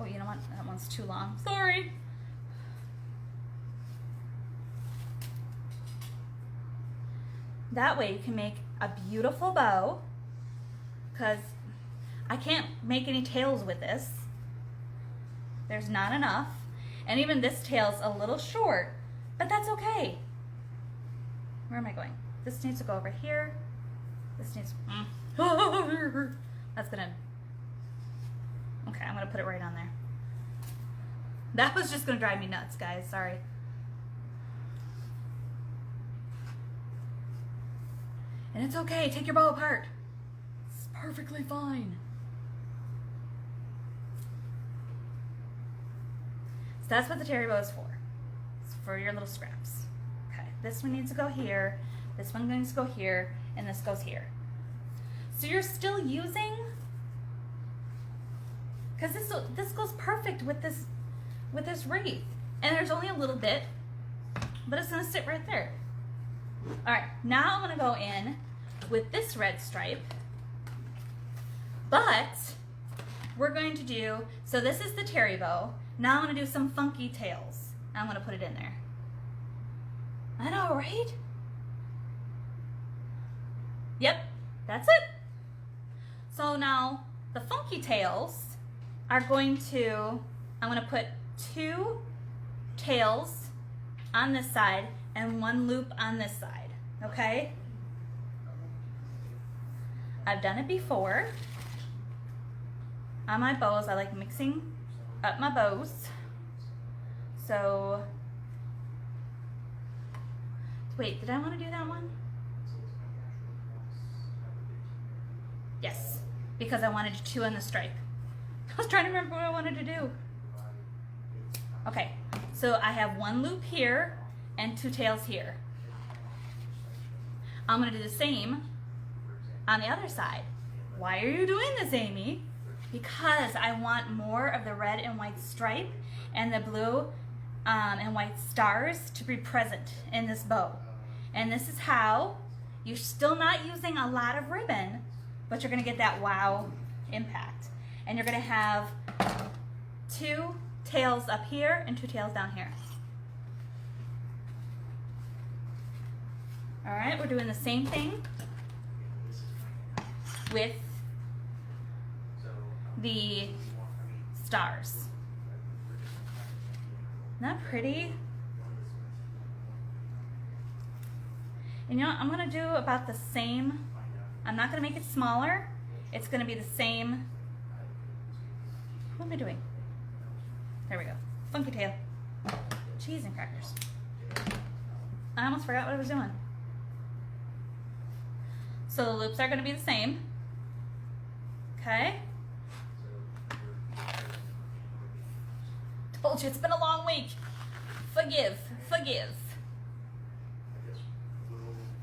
Oh, you know what? That one's too long. Sorry. That way you can make a beautiful bow, because I can't make any tails with this. There's not enough. And even this tail's a little short, but that's okay. Where am I going? This needs to go over here. This needs, that's gonna, okay, I'm gonna put it right on there. That was just gonna drive me nuts, guys, sorry. And it's okay, take your bow apart. It's perfectly fine. So that's what the terry bow is for. It's for your little scraps. Okay, this one needs to go here, this one needs to go here, and this goes here. So you're still using because this goes perfect with this wreath. And there's only a little bit, but it's gonna sit right there. All right, now I'm gonna go in with this red stripe, but we're going to do, so this is the terry bow. Now I'm gonna do some funky tails. I'm gonna put it in there. I know, right? Yep, that's it. So now the funky tails are going to, I'm gonna put 2 tails on this side and 1 loop on this side, okay? I've done it before. On my bows, I like mixing up my bows. So, wait, did I want to do that one? Yes, because I wanted 2 on the stripe. I was trying to remember what I wanted to do. Okay, so I have 1 loop here and 2 tails here. I'm gonna do the same on the other side. Why are you doing this, Amy? Because I want more of the red and white stripe and the blue and white stars to be present in this bow. And this is how you're still not using a lot of ribbon, but you're gonna get that wow impact. And you're gonna have 2 tails up here and 2 tails down here. All right, we're doing the same thing with the stars. Isn't that pretty? And you know, I'm gonna do about the same. I'm not gonna make it smaller. It's gonna be the same. What am I doing? There we go. Funky tail. Cheese and crackers. I almost forgot what I was doing. So the loops are gonna be the same. Okay. Told you it's been a long week. Forgive, forgive.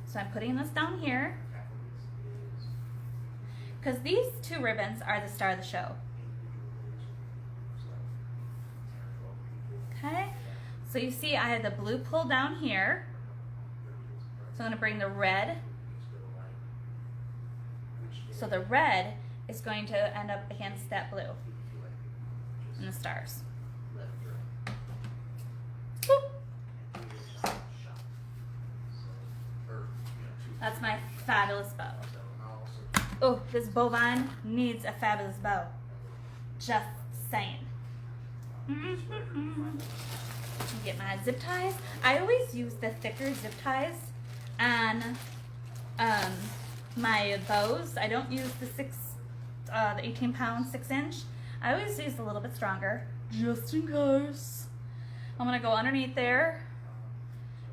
So I'm putting this down here because these 2 ribbons are the star of the show. Okay, so you see I had the blue pulled down here. So I'm going to bring the red. So the red is going to end up against that blue and the stars. Boop. That's my fabulous bow. Oh, this bovine needs a fabulous bow. Just saying. Get my zip ties. I always use the thicker zip ties on my bows. I don't use the 18-pound 6-inch. I always use a little bit stronger, just in case. I'm gonna go underneath there,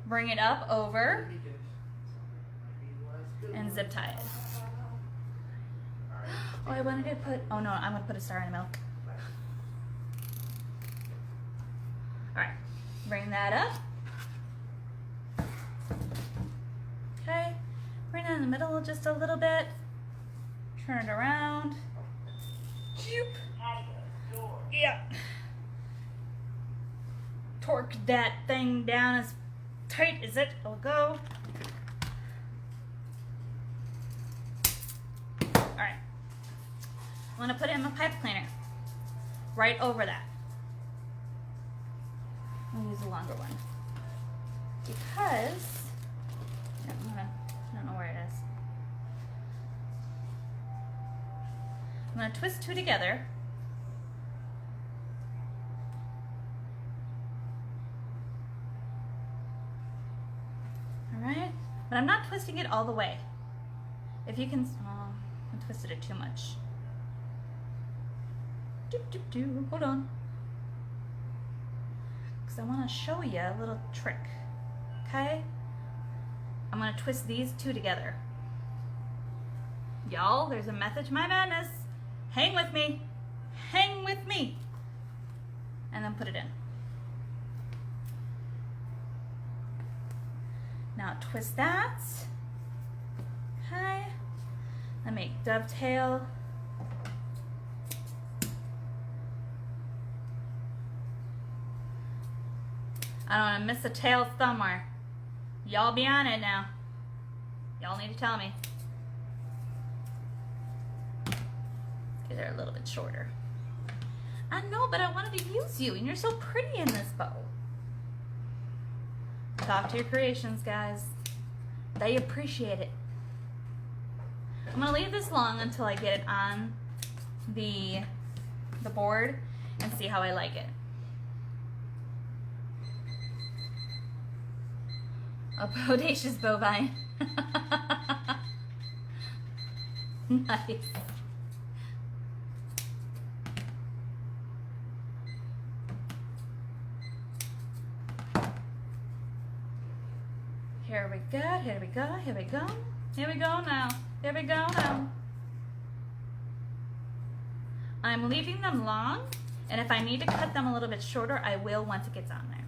bring it up over, and zip tie it. Oh, I wanted to put, oh no, I'm gonna put a star in the middle. All right, bring that up. Okay, bring that in the middle just a little bit. Turn it around. Yeah. Torque that thing down as tight as it will go. All right. I'm gonna put it in my pipe cleaner. Right over that. I'm gonna use a longer one because I don't know where it is. I'm gonna twist 2 together. All right, but I'm not twisting it all the way. If you can, oh, I twisted it too much. Hold on. Because I want to show you a little trick. Okay? I'm going to twist these 2 together. Y'all, there's a method to my madness. Hang with me. Hang with me. And then put it in. Now twist that. Okay. Then make dovetail. I don't want to miss a tail somewhere. Y'all be on it now. Y'all need to tell me. Okay, they're a little bit shorter. I know, but I wanted to use you, and you're so pretty in this bow. Talk to your creations, guys. They appreciate it. I'm gonna leave this long until I get it on the board and see how I like it. A bodacious bovine. Nice. Here we go, here we go, here we go. Here we go now. Here we go now. I'm leaving them long, and if I need to cut them a little bit shorter, I will once it gets on there.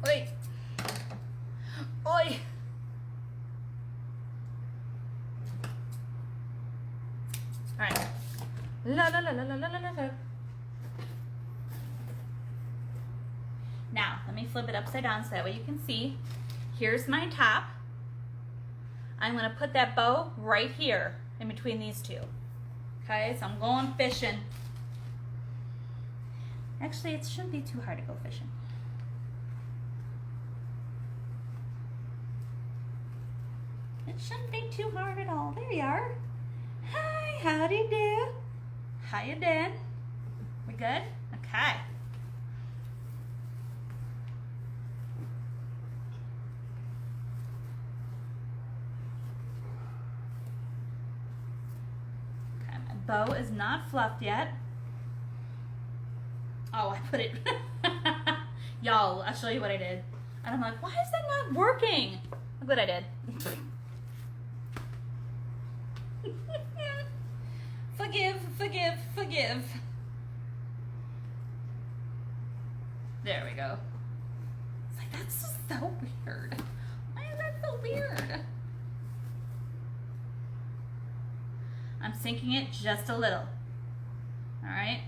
Oi! Oi! Alright. La la la la la la la la. Now, let me flip it upside down so that way you can see. Here's my top. I'm going to put that bow right here in between these two. Okay, so I'm going fishing. Actually, it shouldn't be too hard to go fishing. It shouldn't be too hard at all. There you are. Hi, how do you do? How you doing? We good? Okay. Bow is not fluffed yet. Oh, I put it. Y'all, I'll show you what I did. And I'm like, why is that not working? Look what I did. Forgive, forgive, forgive. There we go. It's like, that's just so weird. Why is that so weird? I'm sinking it just a little. All right.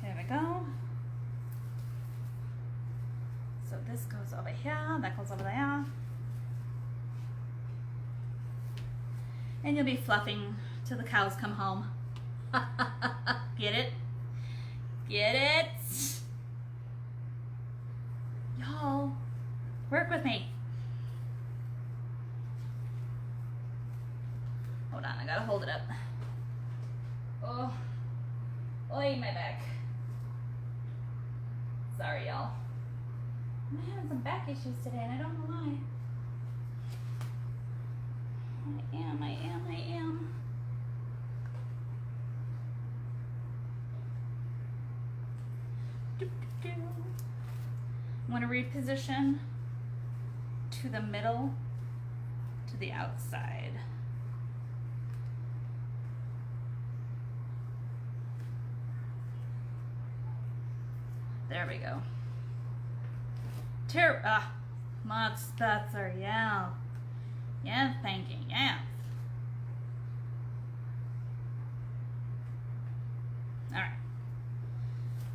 Here we go. So this goes over here, that goes over there. And you'll be fluffing till the cows come home. Get it? Get it? Y'all, work with me. Hold on, I gotta hold it up. Oh, oy, my back. Sorry, y'all. I'm having some back issues today, and I don't know why. I am. I'm gonna reposition to the middle, to the outside. There we go. Much better, yeah. Yeah, thank you, yeah. Alright.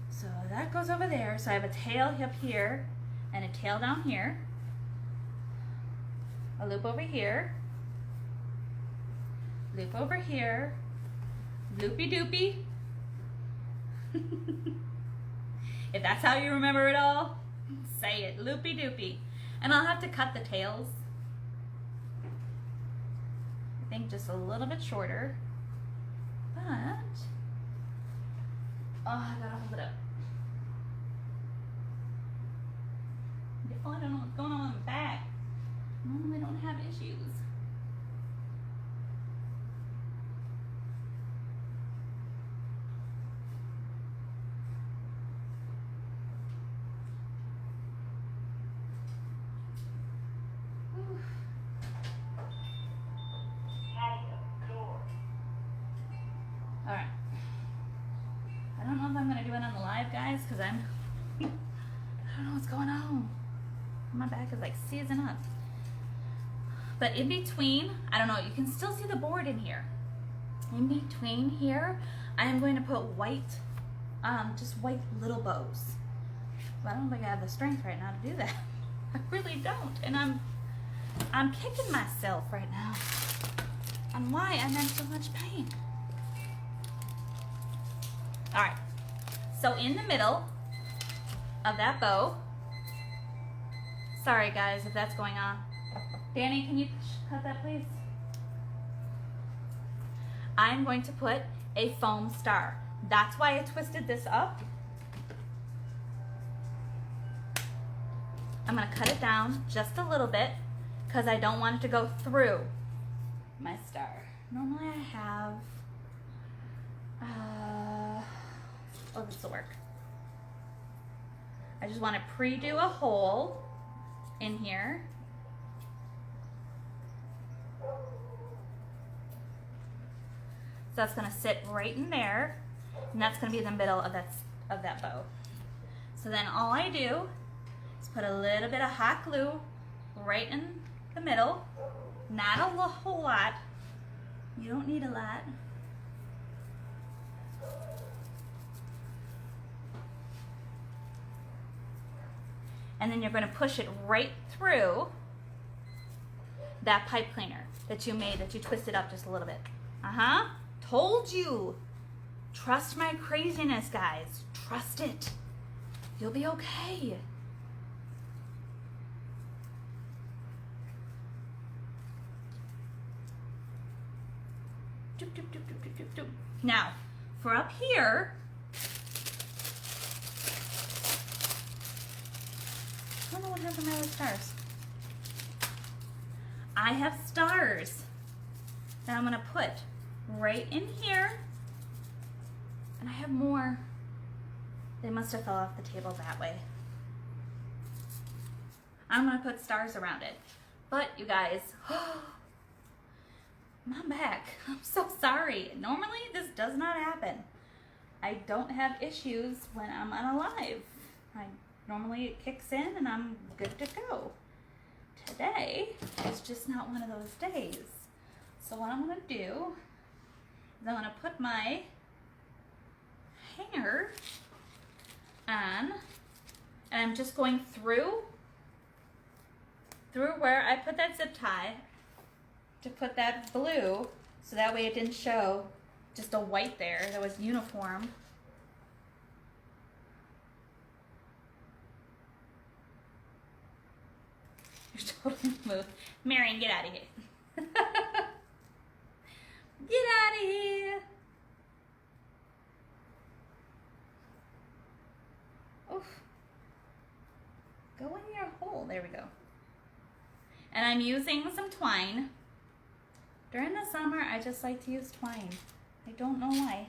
So that goes over there. So I have a tail up here and a tail down here. A loop over here. Loop over here. Loopy doopy. If that's how you remember it all, say it, loopy doopy. And I'll have to cut the tails. I think just a little bit shorter. But, oh, I gotta hold it up. Oh, I don't know what's going on with my back. Normally I don't have issues. Alright. I don't know if I'm going to do it on the live, guys, because I don't know what's going on. My back is like seizing up. But in between, I don't know, you can still see the board in here. In between here, I am going to put white, just white little bows. But I don't think I have the strength right now to do that. I really don't. And I'm kicking myself right now on why I'm in so much pain. All right, so in the middle of that bow, sorry guys if that's going on. Danny, can you cut that please? I'm going to put a foam star. That's why I twisted this up. I'm gonna cut it down just a little bit because I don't want it to go through my star. Normally I have, oh, this will work. I just want to pre-do a hole in here. So that's going to sit right in there, and that's going to be in the middle of that bow. So then all I do is put a little bit of hot glue right in the middle. Not a whole lot. You don't need a lot. And then you're going to push it right through that pipe cleaner that you made, that you twisted up just a little bit. Told you. Trust my craziness, guys. Trust it. You'll be okay. Doop, doop, doop, doop, doop, doop, doop. Now, for up here, I don't know what happened to my other stars. I have stars that I'm going to put right in here. And I have more. They must have fell off the table that way. I'm going to put stars around it. But you guys, I'm back. I'm so sorry. Normally this does not happen. I don't have issues when I'm unalive. Normally it kicks in and I'm good to go. Today is just not one of those days. So what I'm going to do is I'm going to put my hanger on, and I'm just going through where I put that zip tie to put that blue, so that way it didn't show just a white there that was uniform. You're totally smooth. Marion, get out of here. Get out of here. Oof. Go in your hole. There we go. And I'm using some twine. During the summer, I just like to use twine. I don't know why.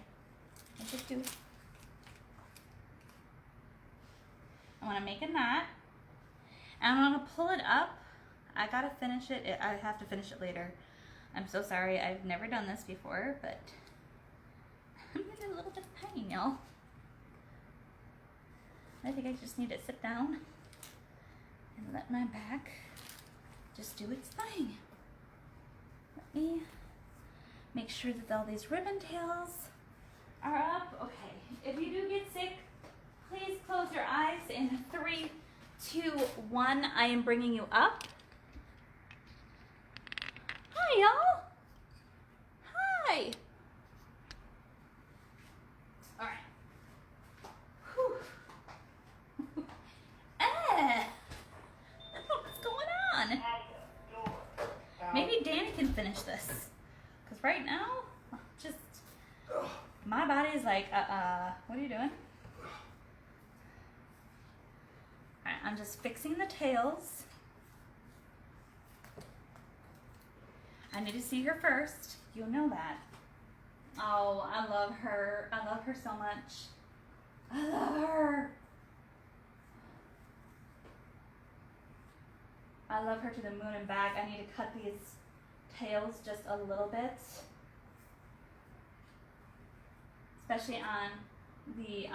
I just do. I want to make a knot. And I'm going to pull it up. I got to finish it. I have to finish it later. I'm so sorry. I've never done this before, but I'm in a little bit of pain, y'all. I think I just need to sit down and let my back just do its thing. Let me make sure that all these ribbon tails are up. Okay, if you do get sick, please close your eyes. In 3, 2, 1, I am bringing you up. Hi, y'all. Hi. All right. Whew. What's going on? Maybe Danny can finish this. Because right now, just, my body is like, what are you doing? Alright, I'm just fixing the tails. I need to see her first. You'll know that. Oh, I love her. I love her so much. I love her. I love her to the moon and back. I need to cut these tails just a little bit. Especially on the,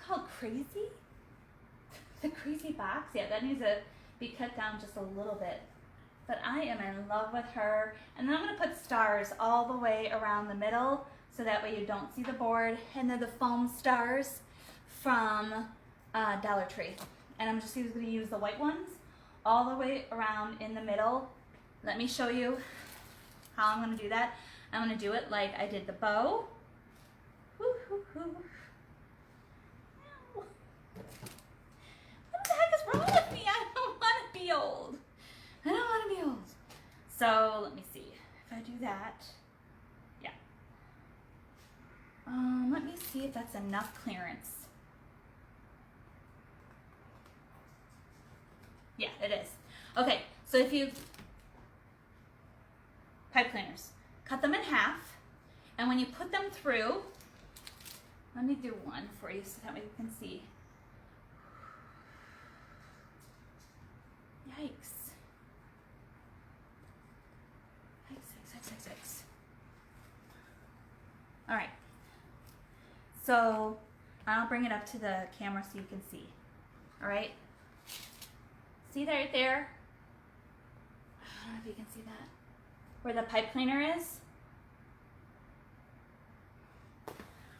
called Crazy? The Crazy box? Yeah, that needs to be cut down just a little bit. But I am in love with her. And then I'm going to put stars all the way around the middle so that way you don't see the board. And they're the foam stars from Dollar Tree. And I'm just going to use the white ones all the way around in the middle. Let me show you how I'm going to do that. I'm going to do it like I did the bow. Woo, hoo, hoo. What the heck is wrong with me? I don't want to be old. I don't want to be old. So let me see if I do that. Yeah. Let me see if that's enough clearance. Yeah, it is. Okay, so if you pipe cleaners, cut them in half, and when you put them through, let me do one for you so that way you can see. Yikes. Yikes. All right. So I'll bring it up to the camera so you can see. All right. See that right there? I don't know if you can see that. Where the pipe cleaner is.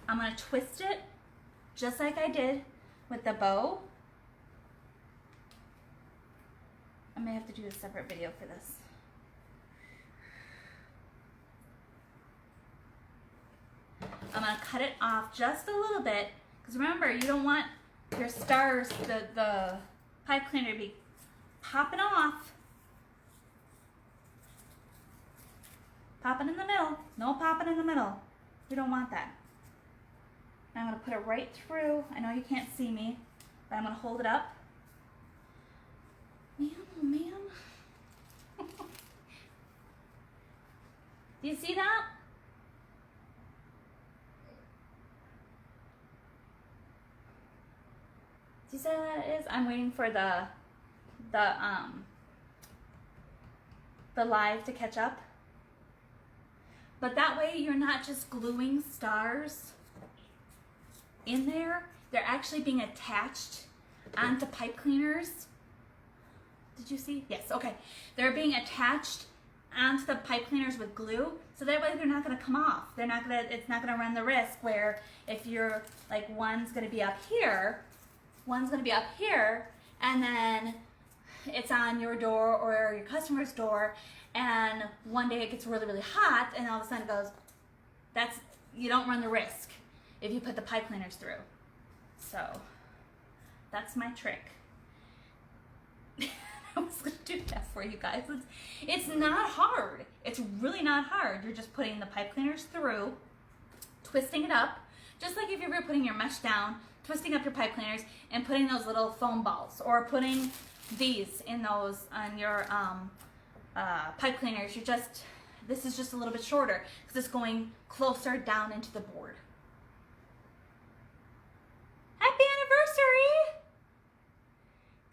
I'm going to twist it just like I did with the bow. I may have to do a separate video for this. I'm going to cut it off just a little bit because remember, you don't want your stars, the pipe cleaner to be popping off. Popping in the middle. No popping in the middle. We don't want that. Now I'm going to put it right through. I know you can't see me, but I'm going to hold it up. Man, oh man. Do you see that? Do you see what that is? I'm waiting for the live to catch up. But that way you're not just gluing stars in there. They're actually being attached onto pipe cleaners. Did you see? Yes, okay. They're being attached onto the pipe cleaners with glue, so that way they're not gonna come off. It's not gonna run the risk where if you're like one's gonna be up here, and then it's on your door or your customer's door, and one day it gets really, really hot, and all of a sudden it goes, you don't run the risk if you put the pipe cleaners through. So that's my trick. I was gonna do that for you guys. It's not hard. It's really not hard. You're just putting the pipe cleaners through, twisting it up, just like if you were putting your mesh down, twisting up your pipe cleaners and putting those little foam balls, or putting these in those on your pipe cleaners. This is just a little bit shorter because it's going closer down into the board. Happy anniversary!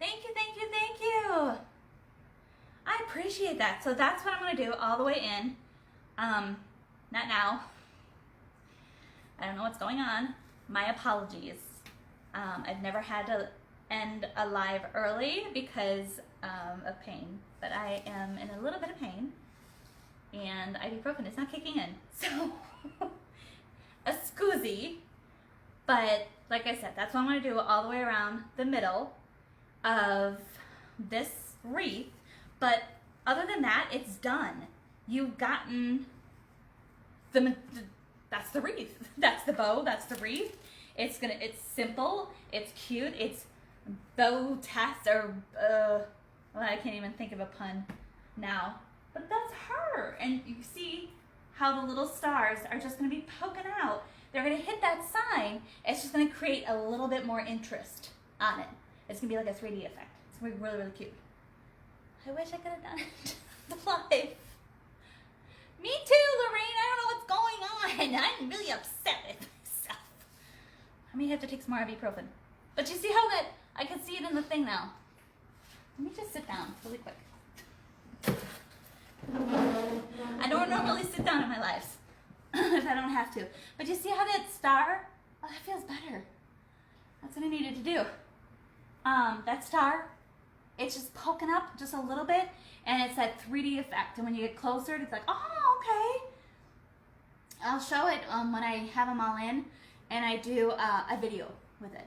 Thank you, thank you, thank you. I appreciate that. So that's what I'm going to do all the way in. Not now. I don't know what's going on. My apologies. I've never had to end a live early because of pain, but I am in a little bit of pain, and ibuprofen is not kicking in. So, a scoozy. But like I said, that's what I'm going to do all the way around the middle of this wreath. But other than that, it's done. You've gotten that's the wreath. That's the bow. That's the wreath. It's simple. It's cute. It's bow-tastic, or well, I can't even think of a pun now. But that's her. And you see how the little stars are just going to be poking out. They're going to hit that sign. It's just going to create a little bit more interest on it. It's going to be like a 3D effect. It's going to be really, really cute. I wish I could have done it live. Me too, Lorraine. I don't know what's going on. I'm really upset with myself. I may have to take some more ibuprofen. But you see how that, I can see it in the thing now. Let me just sit down really quick. I don't normally sit down in my lives if I don't have to. But you see how that star, oh, that feels better. That's what I needed to do. That star it's just poking up just a little bit, and it's that 3D effect. And when you get closer, it's like, oh, okay. I'll show it when I have them all in, and I do a video with it.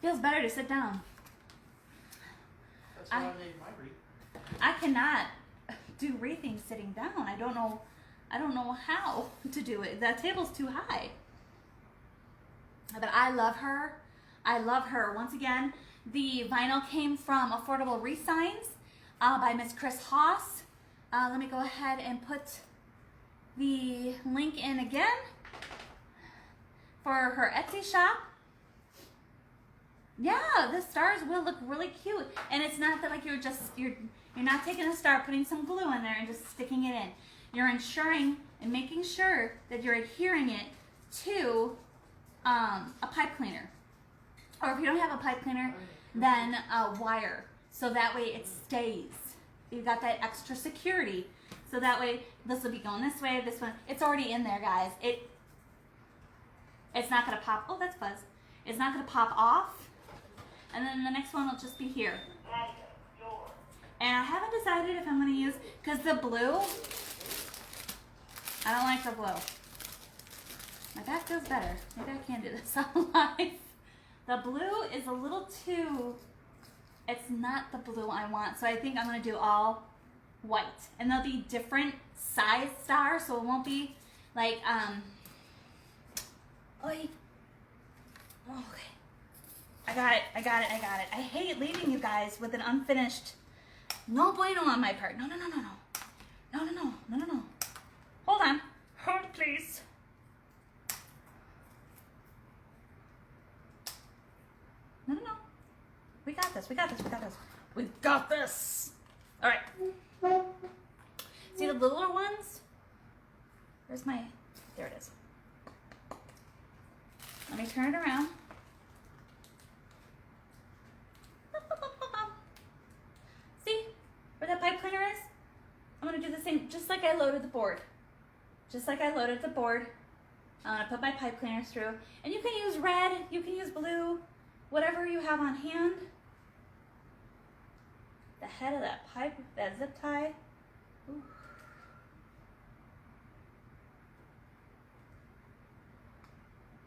Feels better to sit down. That's why I made my wreath. I cannot do wreathing sitting down. I don't know how to do it. The table's too high. But I love her. I love her. Once again, the vinyl came from Affordable Wreath Signs by Miss Chris Haas. Let me go ahead and put the link in again for her Etsy shop. Yeah, the stars will look really cute, and it's not that like you're not taking a star, putting some glue in there, and just sticking it in. You're ensuring and making sure that you're adhering it to a pipe cleaner, or if you don't have a pipe cleaner, then a wire, so that way it stays. You got that extra security, so that way this will be going this way, this one. It's already in there, guys. It's not gonna pop. Oh, that's fuzz. It's not gonna pop off. And then the next one will just be here. And I haven't decided if I'm going to use, because the blue, I don't like the blue. My back feels better. Maybe I can do this on live. The blue is a little too, it's not the blue I want. So I think I'm going to do all white. And they'll be different size stars, so it won't be like, okay. I got it. I hate leaving you guys with an unfinished, no bueno on my part. No. Hold on. Hold, please. No. We got this. We got this. All right. See the littler ones? Where's my, there it is. Let me turn it around. See where that pipe cleaner is? I'm going to do the same, just like I loaded the board. I'm going to put my pipe cleaners through. And you can use red, you can use blue, whatever you have on hand. The head of that pipe, that zip tie. Ooh.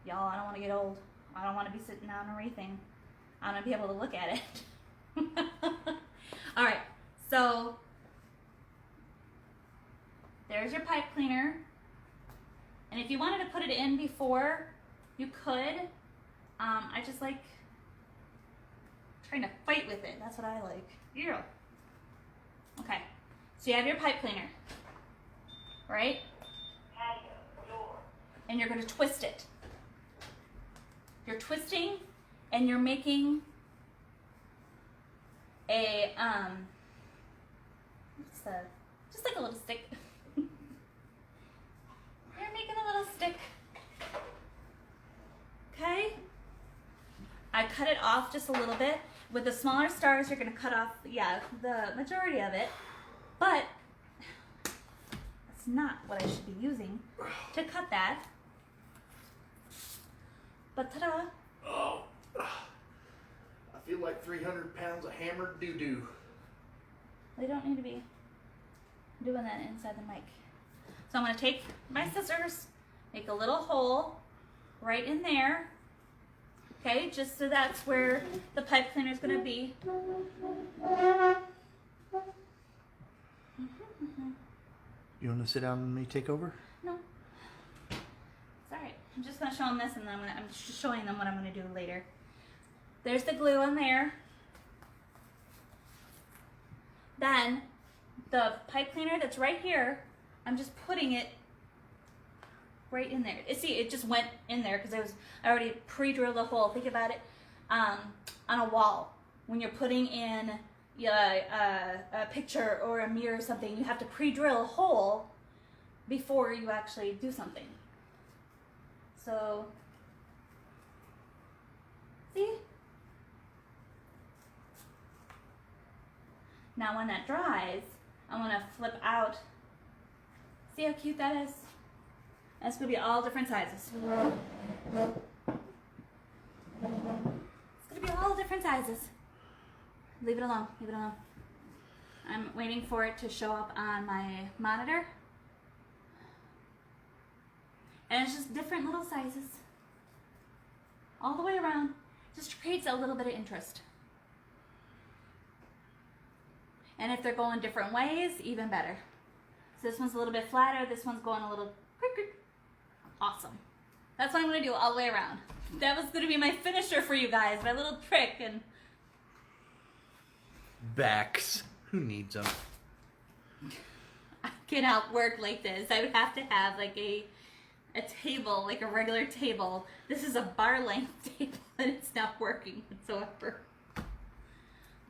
Y'all, I don't want to get old. I don't want to be sitting down and wreathing. I want to be able to look at it. All right, so there's your pipe cleaner. And if you wanted to put it in before, you could. I just like trying to fight with it. That's what I like. Yeah. Okay, so you have your pipe cleaner, right? And you're going to twist it. You're twisting and you're making a, just like a little stick. You're making a little stick. Okay? I cut it off just a little bit. With the smaller stars, you're going to cut off, yeah, the majority of it. But that's not what I should be using to cut that. But ta-da! Oh, I feel like 300 pounds of hammered doo-doo. We don't need to be doing that inside the mic. So I'm going to take my scissors, make a little hole right in there. Okay, just so that's where the pipe cleaner is going to be. You want to sit down and me take over? No. It's all right. I'm just going to show them this, and then I'm just showing them what I'm going to do later. There's the glue in there. Then the pipe cleaner that's right here, I'm just putting it right in there. See, it just went in there because I already pre-drilled a hole. Think about it on a wall. When you're putting in a picture or a mirror or something, you have to pre-drill a hole before you actually do something. So, see? Now when that dries, I'm going to flip out. See how cute that is? That's going to be all different sizes. different sizes. Leave it alone. Leave it alone. I'm waiting for it to show up on my monitor. And it's just different little sizes. All the way around. Just creates a little bit of interest. And if they're going different ways, even better. So this one's a little bit flatter. This one's going a little quicker. Awesome. That's what I'm going to do all the way around. That was going to be my finisher for you guys. My little trick. And Backs. Who needs them? I cannot work like this. I would have to have like a table, like a regular table. This is a bar length table and it's not working whatsoever.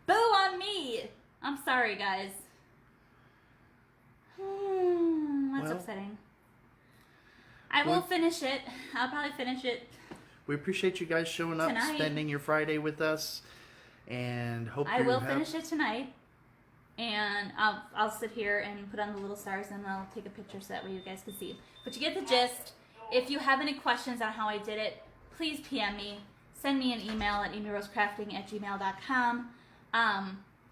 Boo on me! I'm sorry, guys. That's upsetting. I will finish it. I'll probably finish it. We appreciate you guys showing up, tonight. spending your Friday with us, and hope I will finish it tonight. And I'll sit here and put on the little stars and I'll take a picture so that way you guys can see. But you get the gist. If you have any questions on how I did it, please PM me. Send me an email at amyrosecrafting@gmail.com.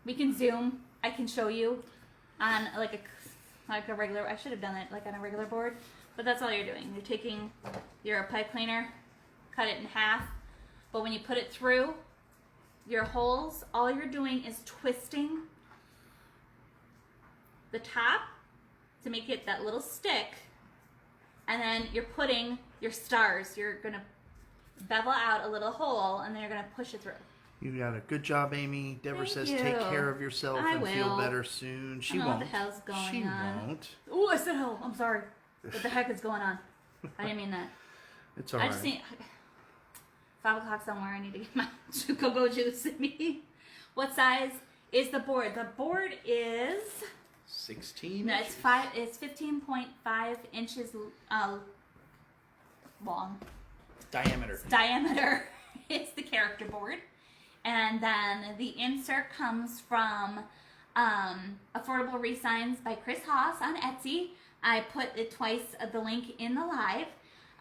We can Zoom. I can show you on like a regular, I should have done it like on a regular board. But that's all you're doing. You're taking your pipe cleaner, cut it in half. But when you put it through your holes, all you're doing is twisting the top to make it that little stick, and then you're putting your stars. You're gonna bevel out a little hole, and then you're gonna push it through. You got a good job, Amy. Deborah Thank says you. take care of yourself and feel will. better soon. She I don't won't. know what the hell's going she on. won't. Oh, I said hell. I'm sorry. What the heck is going on? I didn't mean that. It's all I right. just need 5 o'clock somewhere. I need to get my go juice in me. What size is the board? The board is 16. no, it's 15.5 inches long. Diameter. It's the character board. And then the insert comes from Affordable Wreath Signs by Chris Haas on Etsy. I put it twice the link in the live.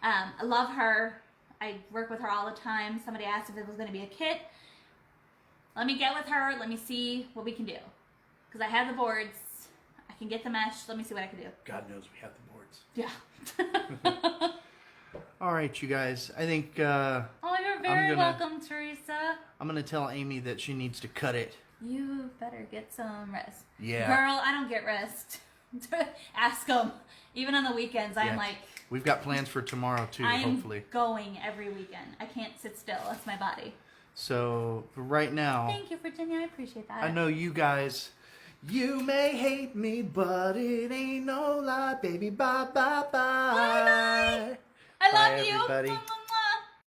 I love her. I work with her all the time. Somebody asked if it was going to be a kit. Let me get with her. Let me see what we can do. Because I have the boards. I can get the mesh. Let me see what I can do. God knows we have the boards. Yeah. All right, you guys. I think Oh, you're very welcome, Teresa. I'm going to tell Amy that she needs to cut it. You better get some rest. Yeah. Girl, I don't get rest. Ask them. Even on the weekends, I'm like... We've got plans for tomorrow, too, I'm hopefully. going every weekend. I can't sit still. That's my body. So, for right now... Thank you, Virginia. I appreciate that. I know you guys... You may hate me, but it ain't no lie, baby. Bye, bye, bye. Bye, bye. I love you. Everybody.